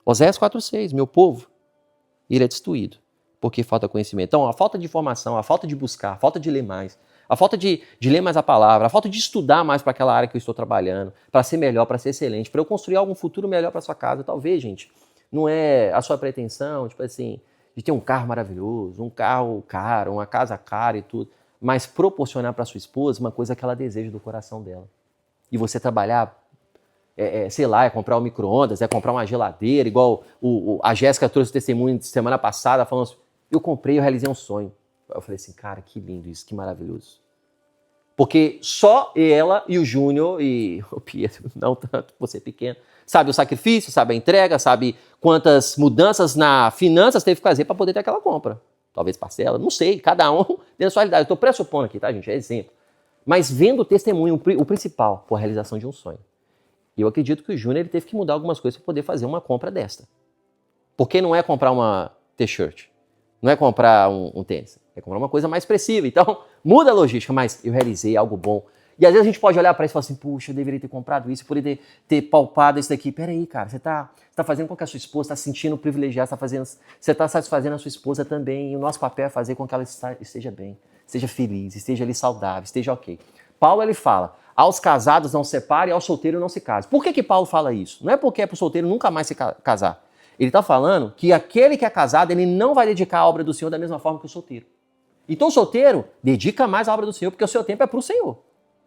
Oséias 4,6, meu povo, ele é destruído, porque falta conhecimento. Então, a falta de informação, a falta de buscar, a falta de ler mais, a falta de ler mais a palavra, a falta de estudar mais para aquela área que eu estou trabalhando, para ser melhor, para ser excelente, para eu construir algum futuro melhor para sua casa. Talvez, gente, não é a sua pretensão, tipo assim, de ter um carro maravilhoso, um carro caro, uma casa cara e tudo, mas proporcionar para sua esposa uma coisa que ela deseja do coração dela. E você trabalhar, sei lá, é comprar um micro-ondas, é comprar uma geladeira, igual a Jéssica trouxe o testemunho de semana passada, falando assim, eu comprei, eu realizei um sonho. Eu falei assim, cara, que lindo isso, que maravilhoso. Porque só ela e o Júnior e o Pietro, não tanto, você pequeno, sabe o sacrifício, sabe a entrega, sabe quantas mudanças na finanças teve que fazer para poder ter aquela compra. Talvez parcela, não sei, cada um tem a sua realidade. Eu estou pressupondo aqui, tá, gente? É exemplo. Mas vendo o testemunho, o principal, por a realização de um sonho. Eu acredito que o Júnior ele teve que mudar algumas coisas para poder fazer uma compra desta. Porque não é comprar uma t-shirt, não é comprar um tênis, é comprar uma coisa mais expressiva. Então, muda a logística, mas eu realizei algo bom. E às vezes a gente pode olhar para isso e falar assim, puxa, eu deveria ter comprado isso, eu poderia ter palpado isso daqui. Peraí, cara, você tá fazendo com que a sua esposa está se sentindo privilegiada, você está satisfazendo a sua esposa também. E o nosso papel é fazer com que ela esteja bem, esteja feliz, esteja ali saudável, esteja ok. Paulo, ele fala, aos casados não se separe, aos solteiros não se case. Por que Paulo fala isso? Não é porque é para o solteiro nunca mais se casar. Ele está falando que aquele que é casado, ele não vai dedicar a obra do Senhor da mesma forma que o solteiro. Então o solteiro dedica mais a obra do Senhor, porque o seu tempo é para o Senhor.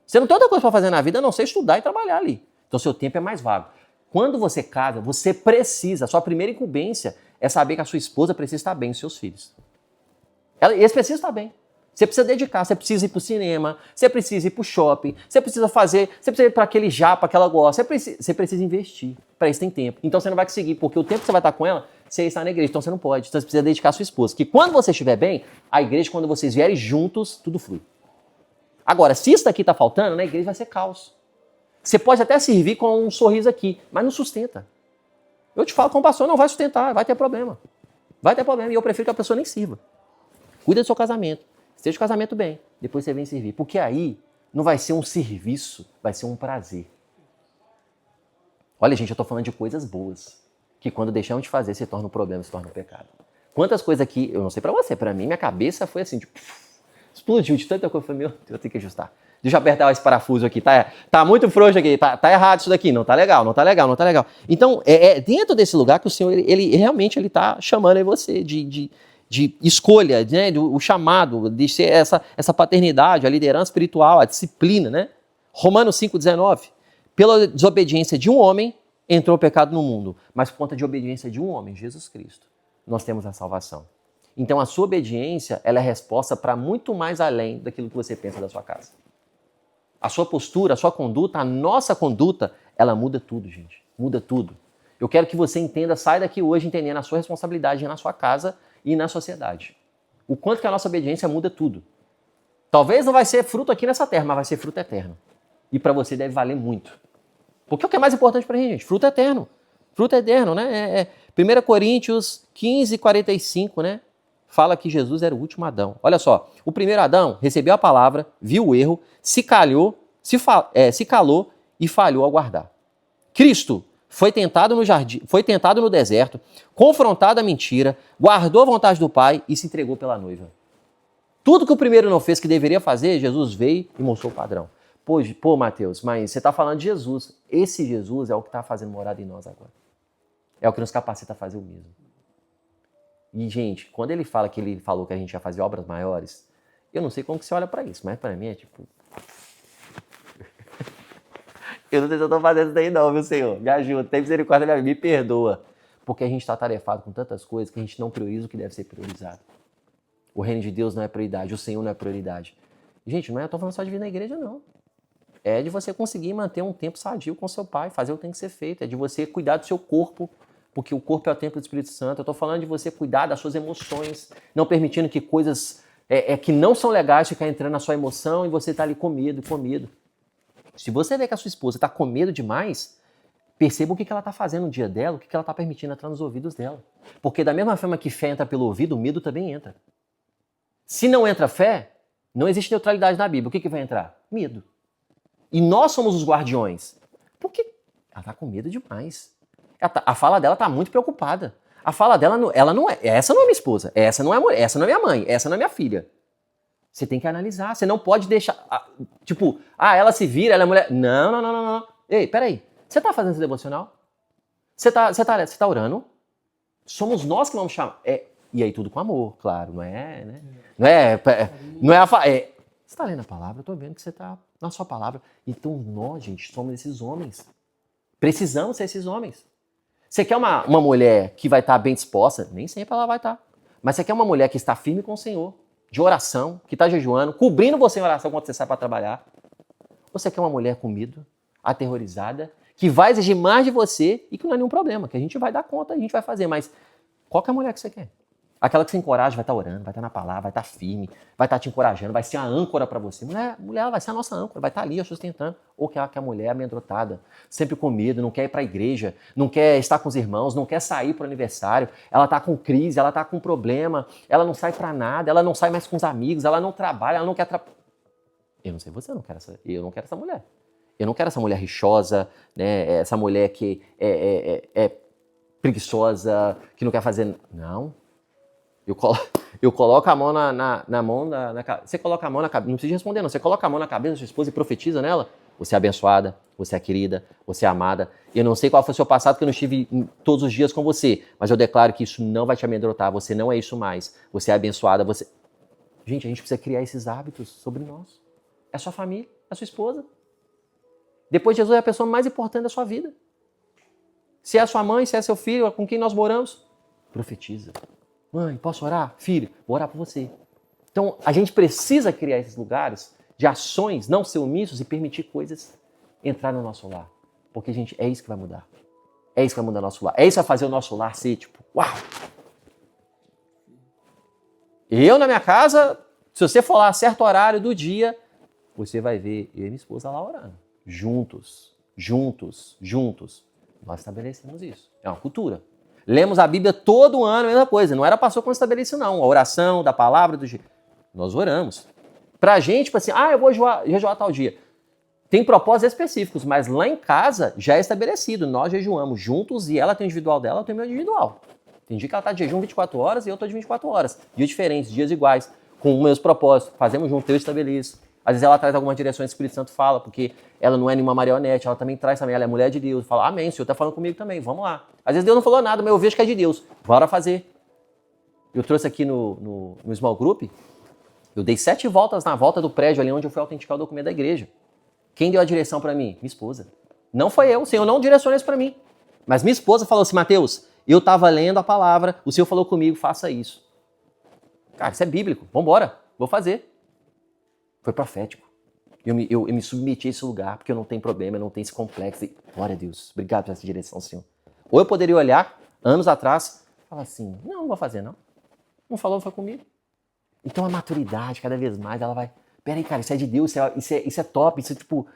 Você não tem outra coisa para fazer na vida a não ser estudar e trabalhar ali. Então o seu tempo é mais vago. Quando você casa, você precisa, a sua primeira incumbência é saber que a sua esposa precisa estar bem, os seus filhos. Eles precisam estar bem. Você precisa dedicar, você precisa ir para o cinema, você precisa ir para o shopping, você precisa ir para aquele japa que ela gosta, você precisa investir. Para isso tem tempo. Então você não vai conseguir, porque o tempo que você vai estar com ela, você está na igreja, então você não pode. Então você precisa dedicar a sua esposa. Que quando você estiver bem, a igreja, quando vocês vierem juntos, tudo flui. Agora, se isso daqui está faltando, na igreja vai ser caos. Você pode até servir com um sorriso aqui, mas não sustenta. Eu te falo como pastor, não vai sustentar, vai ter problema. Vai ter problema e eu prefiro que a pessoa nem sirva. Cuida do seu casamento. Esteja o casamento bem, depois você vem servir. Porque aí não vai ser um serviço, vai ser um prazer. Olha, gente, eu estou falando de coisas boas, que quando deixamos de fazer se torna um problema, se torna um pecado. Quantas coisas aqui, eu não sei para você, para mim, minha cabeça foi assim, tipo, explodiu de tanta coisa. Eu falei, meu Deus, eu tenho que ajustar. Deixa eu apertar esse parafuso aqui. Tá muito frouxo aqui. Tá errado isso daqui. Não tá legal, não tá legal, não tá legal. Então, é dentro desse lugar que o Senhor, ele realmente ele tá chamando aí você de escolha, né? O chamado, de ser essa paternidade, a liderança espiritual, a disciplina, né? Romanos 5,19. Pela desobediência de um homem, entrou o pecado no mundo. Mas por conta de obediência de um homem, Jesus Cristo, nós temos a salvação. Então, a sua obediência, ela é resposta para muito mais além daquilo que você pensa da sua casa. A sua postura, a sua conduta, a nossa conduta, ela muda tudo, gente. Muda tudo. Eu quero que você entenda, saia daqui hoje entendendo a sua responsabilidade na sua casa e na sociedade. O quanto que a nossa obediência muda tudo. Talvez não vai ser fruto aqui nessa terra, mas vai ser fruto eterno. E para você deve valer muito. Porque o que é mais importante para a gente? Fruto eterno. Fruto eterno, né? 1 Coríntios 15, 45, né? Fala que Jesus era o último Adão. Olha só, o primeiro Adão recebeu a palavra, viu o erro, se calou e falhou ao guardar. Cristo foi tentado no jardim, foi tentado no deserto, confrontado à mentira, guardou a vontade do Pai e se entregou pela noiva. Tudo que o primeiro não fez que deveria fazer, Jesus veio e mostrou o padrão. Pô, Mateus, mas você está falando de Jesus. Esse Jesus é o que está fazendo morada em nós agora. É o que nos capacita a fazer o mesmo. E, gente, quando ele fala que ele falou que a gente ia fazer obras maiores, eu não sei como que você olha para isso, mas para mim é tipo... eu não sei se eu estou fazendo isso daí não, viu, Senhor? Me ajuda, tem misericórdia da minha vida, me perdoa. Porque a gente está atarefado com tantas coisas que a gente não prioriza o que deve ser priorizado. O reino de Deus não é prioridade, o Senhor não é prioridade. Gente, não é, eu estou falando só de vir na igreja, não. É de você conseguir manter um tempo sadio com seu pai, fazer o que tem que ser feito. É de você cuidar do seu corpo, porque o corpo é o templo do Espírito Santo. Eu estou falando de você cuidar das suas emoções, não permitindo que coisas que não são legais ficar entrando na sua emoção e você está ali com medo. Se você vê que a sua esposa está com medo demais, perceba o que ela está fazendo no dia dela, o que ela está permitindo entrar nos ouvidos dela. Porque da mesma forma que fé entra pelo ouvido, o medo também entra. Se não entra fé, não existe neutralidade na Bíblia. O que vai entrar? Medo. E nós somos os guardiões. Porque ela está com medo demais. A fala dela está muito preocupada. A fala dela, ela não é. Essa não é minha esposa. Essa não é minha mãe. Essa não é minha filha. Você tem que analisar. Você não pode deixar. Ela se vira, ela é mulher. Não. Ei, peraí. Você está fazendo esse devocional? Você tá orando? Somos nós que vamos chamar. E aí tudo com amor, claro. Não é, né? Não é você está lendo a palavra, eu estou vendo que você está na sua palavra. Então nós, gente, somos esses homens. Precisamos ser esses homens. Você quer uma mulher que vai estar bem disposta? Nem sempre ela vai estar. Mas você quer uma mulher que está firme com o Senhor, de oração, que está jejuando, cobrindo você em oração quando você sai para trabalhar? Ou você quer uma mulher com medo, aterrorizada, que vai exigir mais de você e que não é nenhum problema, que a gente vai dar conta, a gente vai fazer. Mas qual que é a mulher que você quer? Aquela que se encoraja, vai estar orando, vai estar na palavra, vai estar firme, vai estar te encorajando, vai ser uma âncora para você. Mulher, ela vai ser a nossa âncora, vai estar ali sustentando. Ou que a mulher é amedrontada, sempre com medo, não quer ir para a igreja, não quer estar com os irmãos, não quer sair para o aniversário, ela está com crise, ela está com problema, ela não sai para nada, ela não sai mais com os amigos, ela não trabalha, ela não quer... Eu não sei você, eu não quero essa mulher. Eu não quero essa mulher rixosa, né? Essa mulher que é preguiçosa, que não quer fazer... Não. Eu coloco a mão na mão você coloca a mão na cabeça, não precisa responder não, você coloca a mão na cabeça da sua esposa e profetiza nela, você é abençoada, você é querida, você é amada. Eu não sei qual foi o seu passado, porque eu não estive todos os dias com você, mas eu declaro que isso não vai te amedrontar, você não é isso mais, você é abençoada, você... Gente, a gente precisa criar esses hábitos sobre nós. É a sua família, é a sua esposa. Depois Jesus é a pessoa mais importante da sua vida. Se é a sua mãe, se é seu filho, com quem nós moramos, profetiza. Mãe, posso orar? Filho, vou orar por você. Então, a gente precisa criar esses lugares de ações, não ser omissos e permitir coisas entrar no nosso lar. Porque, gente, é isso que vai mudar. É isso que vai mudar o nosso lar. É isso que vai fazer o nosso lar ser, uau! Eu, na minha casa, se você for lá a certo horário do dia, você vai ver eu e minha esposa lá orando. Juntos. Nós estabelecemos isso. É uma cultura. Lemos a Bíblia todo ano, a mesma coisa. Não era pastor quando estabeleceu, não. A oração, da palavra, do jeito. Nós oramos. Pra gente, eu vou jejuar tal dia. Tem propósitos específicos, mas lá em casa já é estabelecido. Nós jejuamos juntos e ela tem o individual dela, eu tenho o meu individual. Tem dia que ela tá de jejum 24 horas e eu tô de 24 horas. Dias diferentes, dias iguais. com meus propósitos. Fazemos junto, eu estabeleço. Às vezes ela traz algumas direções que o Espírito Santo fala, porque ela não é nenhuma marionete, ela também traz também, ela é mulher de Deus. Fala, amém, o Senhor está falando comigo também, vamos lá. Às vezes Deus não falou nada, mas eu vejo que é de Deus. Bora fazer. Eu trouxe aqui no Small Group, eu dei 7 voltas na volta do prédio ali onde eu fui autenticar o documento da igreja. Quem deu a direção para mim? Minha esposa. Não foi eu, o Senhor não direcionou isso para mim. Mas minha esposa falou assim, Mateus, eu estava lendo a palavra, o Senhor falou comigo, faça isso. Cara, isso é bíblico, vambora, vou fazer. Foi profético. Eu me submeti a esse lugar, porque eu não tenho problema, eu não tenho esse complexo. E, glória a Deus, obrigado por essa direção, Senhor. Ou eu poderia olhar, anos atrás, e falar assim, não vou fazer não. Não falou, foi comigo. Então a maturidade, cada vez mais, ela vai, peraí, cara, isso é de Deus, isso é top, isso é tipo...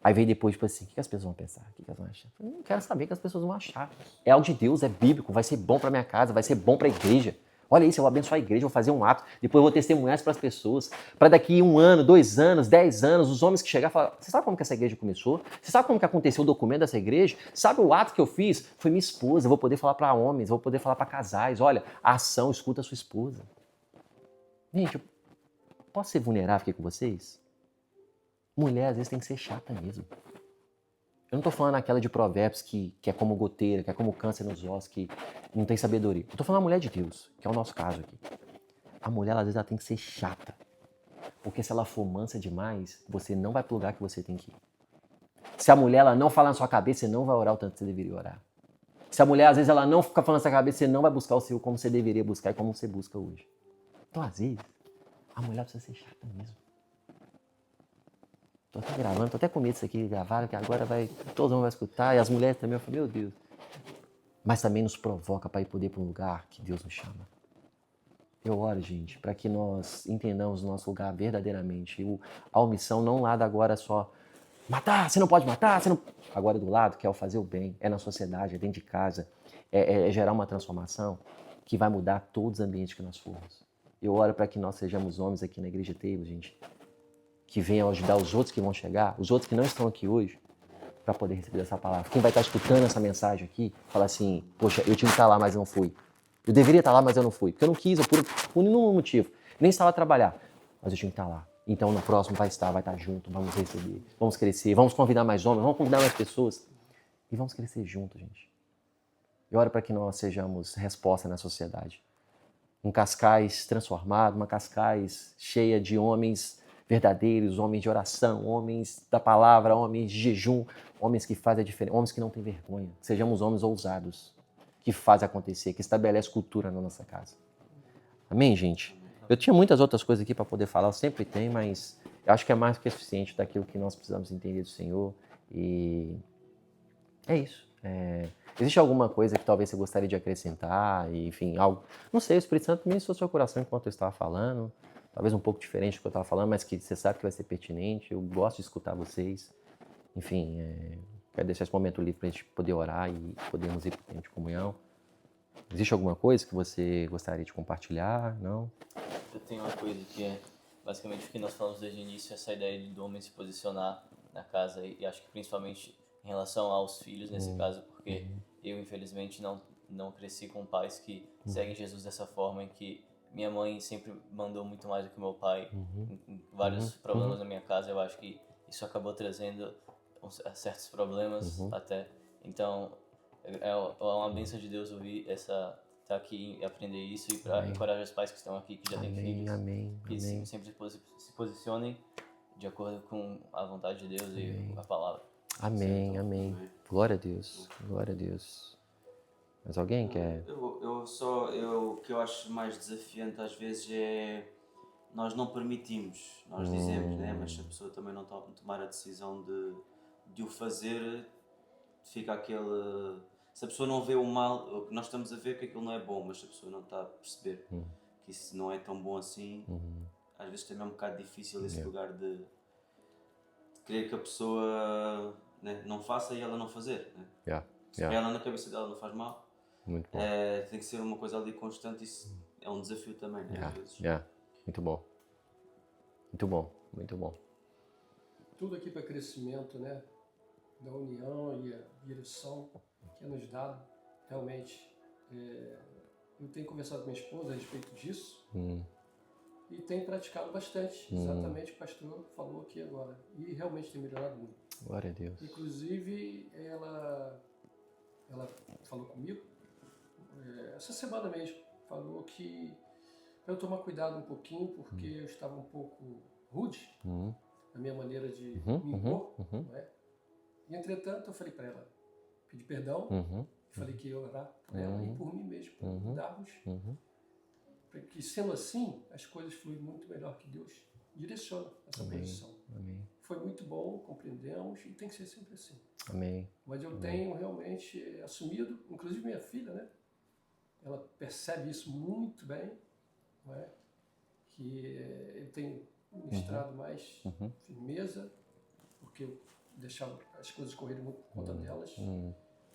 Aí vem depois, tipo assim, o que as pessoas vão pensar? O que elas vão achar? Eu não quero saber o que as pessoas vão achar. É algo de Deus, é bíblico, vai ser bom para minha casa, vai ser bom para a igreja. Olha isso, eu vou abençoar a igreja, vou fazer um ato, depois eu vou testemunhar isso para as pessoas. Para daqui 1 ano, 2 anos, 10 anos, os homens que chegar e falar, você sabe como que essa igreja começou? Você sabe como que aconteceu o documento dessa igreja? Sabe o ato que eu fiz? Foi minha esposa, eu vou poder falar para homens, eu vou poder falar para casais. Olha, a ação, escuta a sua esposa. Gente, eu posso ser vulnerável aqui com vocês? Mulher, às vezes, tem que ser chata mesmo. Eu não tô falando aquela de provérbios que é como goteira, que é como câncer nos ossos, que não tem sabedoria. Eu tô falando a mulher de Deus, que é o nosso caso aqui. A mulher, às vezes, ela tem que ser chata. Porque se ela for mansa demais, você não vai pro lugar que você tem que ir. Se a mulher, ela não falar na sua cabeça, você não vai orar o tanto que você deveria orar. Se a mulher, às vezes, ela não ficar falando na sua cabeça, você não vai buscar o Senhor como você deveria buscar e como você busca hoje. Então, às vezes, a mulher precisa ser chata mesmo. Tô até gravando, tô até com medo disso aqui, gravaram, que agora todo mundo vai escutar, e as mulheres também, eu falei, meu Deus. Mas também nos provoca para ir poder para um lugar que Deus nos chama. Eu oro, gente, para que nós entendamos o nosso lugar verdadeiramente. A omissão não lá da agora só matar, você não pode matar, você não... Agora do lado, que é o fazer o bem, é na sociedade, é dentro de casa, é gerar uma transformação que vai mudar todos os ambientes que nós formos. Eu oro para que nós sejamos homens aqui na Igreja Table, gente, que venham ajudar os outros que vão chegar, os outros que não estão aqui hoje, para poder receber essa palavra. Quem vai estar escutando essa mensagem aqui, fala assim, poxa, eu tinha que estar lá, mas não fui. Eu deveria estar lá, mas eu não fui. Porque eu não quis, por nenhum motivo. Nem estava a trabalhar, mas eu tinha que estar lá. Então, no próximo vai estar junto, vamos receber, vamos crescer, vamos convidar mais homens, vamos convidar mais pessoas. E vamos crescer juntos, gente. Eu oro para que nós sejamos resposta na sociedade. Um Cascais transformado, uma Cascais cheia de homens verdadeiros, homens de oração, homens da palavra, homens de jejum, homens que fazem a diferença, homens que não têm vergonha. Sejamos homens ousados, que fazem acontecer, que estabelecem cultura na nossa casa. Amém, gente? Eu tinha muitas outras coisas aqui para poder falar, eu sempre tenho, mas eu acho que é mais que suficiente daquilo que nós precisamos entender do Senhor. E é isso. Existe alguma coisa que talvez você gostaria de acrescentar? E, enfim, algo... Não sei, o Espírito Santo ministrou seu coração enquanto eu estava falando. Talvez um pouco diferente do que eu estava falando, mas que você sabe que vai ser pertinente. Eu gosto de escutar vocês. Enfim, quero deixar esse momento livre para a gente poder orar e podermos ir para o tempo de comunhão. Existe alguma coisa que você gostaria de compartilhar? Não? Eu tenho uma coisa que é basicamente o que nós falamos desde o início, essa ideia do homem se posicionar na casa e acho que principalmente em relação aos filhos nesse caso, porque eu infelizmente não cresci com pais que seguem Jesus dessa forma, em que minha mãe sempre mandou muito mais do que meu pai em vários problemas na minha casa. Eu acho que isso acabou trazendo certos problemas até. Então, é uma bênção de Deus ouvir estar aqui e aprender isso e para encorajar os pais que estão aqui, que já têm filhos, que sempre se posicionem de acordo com a vontade de Deus e a palavra. Amém, amém. Glória a Deus, glória a Deus. Mas alguém quer? O que eu acho mais desafiante às vezes é nós não permitimos, nós dizemos, né? Mas se a pessoa também não tomar a decisão de o fazer, fica aquele... Se a pessoa não vê o mal, nós estamos a ver que aquilo não é bom, mas se a pessoa não está a perceber que isso não é tão bom assim, às vezes também é um bocado difícil esse lugar de querer que a pessoa, né, não faça e ela não fazer, né? Se ela na cabeça dela não faz mal, muito bom. Tem que ser uma coisa ali constante, isso é um desafio também, né, às vezes. Muito bom. Muito bom, muito bom. Tudo aqui para crescimento, né? Da união e a direção que é nos dado. Realmente, eu tenho conversado com minha esposa a respeito disso. e tenho praticado bastante, exatamente o que o pastor falou aqui agora. E realmente tem melhorado muito. Glória a Deus. Inclusive, ela falou comigo, essa semana mesmo, falou que para eu tomar cuidado um pouquinho, porque eu estava um pouco rude na minha maneira de me impor, não é? E, entretanto, eu falei para ela, pedi perdão, falei que ia orar por ela e por mim mesmo, para mudarmos, para que, sendo assim, as coisas fluem muito melhor, que Deus direciona essa posição. Amém. Foi muito bom, compreendemos, e tem que ser sempre assim. Amém. Mas eu tenho realmente assumido, inclusive minha filha, né? Ela percebe isso muito bem, não é? Que eu tenho ministrado mais firmeza, porque eu deixava as coisas correrem muito por conta delas,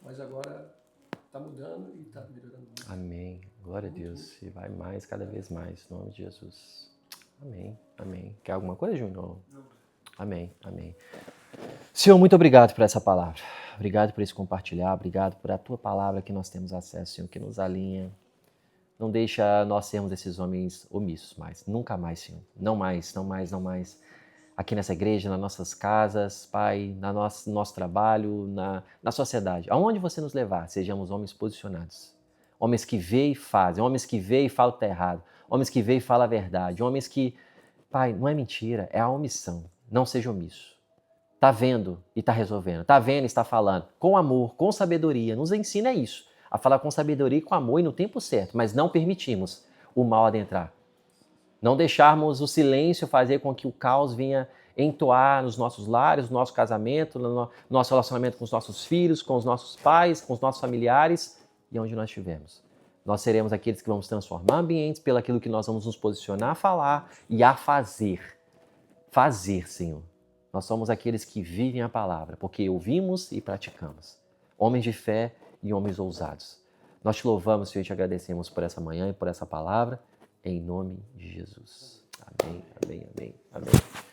mas agora está mudando e está melhorando muito. Amém. Glória a Deus. E vai mais, cada vez mais, em nome de Jesus. Amém. Amém. Quer alguma coisa, Júnior? Não. Amém. Amém. Senhor, muito obrigado por essa palavra. Obrigado por esse compartilhar. Obrigado por a tua palavra que nós temos acesso, Senhor, que nos alinha. Não deixa nós sermos esses homens omissos mais. Nunca mais, Senhor. Não mais, não mais, não mais. Aqui nessa igreja, nas nossas casas, Pai, no nosso trabalho, na sociedade. Aonde você nos levar, sejamos homens posicionados. Homens que veem e fazem. Homens que veem e falam que está errado. Homens que veem e falam a verdade. Homens que, Pai, não é mentira, é a omissão. Não seja omisso. Está vendo e está resolvendo. Está vendo e está falando. Com amor, com sabedoria. Nos ensina isso. A falar com sabedoria e com amor e no tempo certo. Mas não permitimos o mal adentrar. Não deixarmos o silêncio fazer com que o caos venha entoar nos nossos lares, no nosso casamento, no nosso relacionamento com os nossos filhos, com os nossos pais, com os nossos familiares e onde nós estivermos. Nós seremos aqueles que vamos transformar ambientes pelo aquilo que nós vamos nos posicionar a falar e a fazer. Fazer, Senhor. Nós somos aqueles que vivem a palavra, porque ouvimos e praticamos. Homens de fé e homens ousados. Nós te louvamos, Senhor, e te agradecemos por essa manhã e por essa palavra, em nome de Jesus. Amém, amém, amém, amém.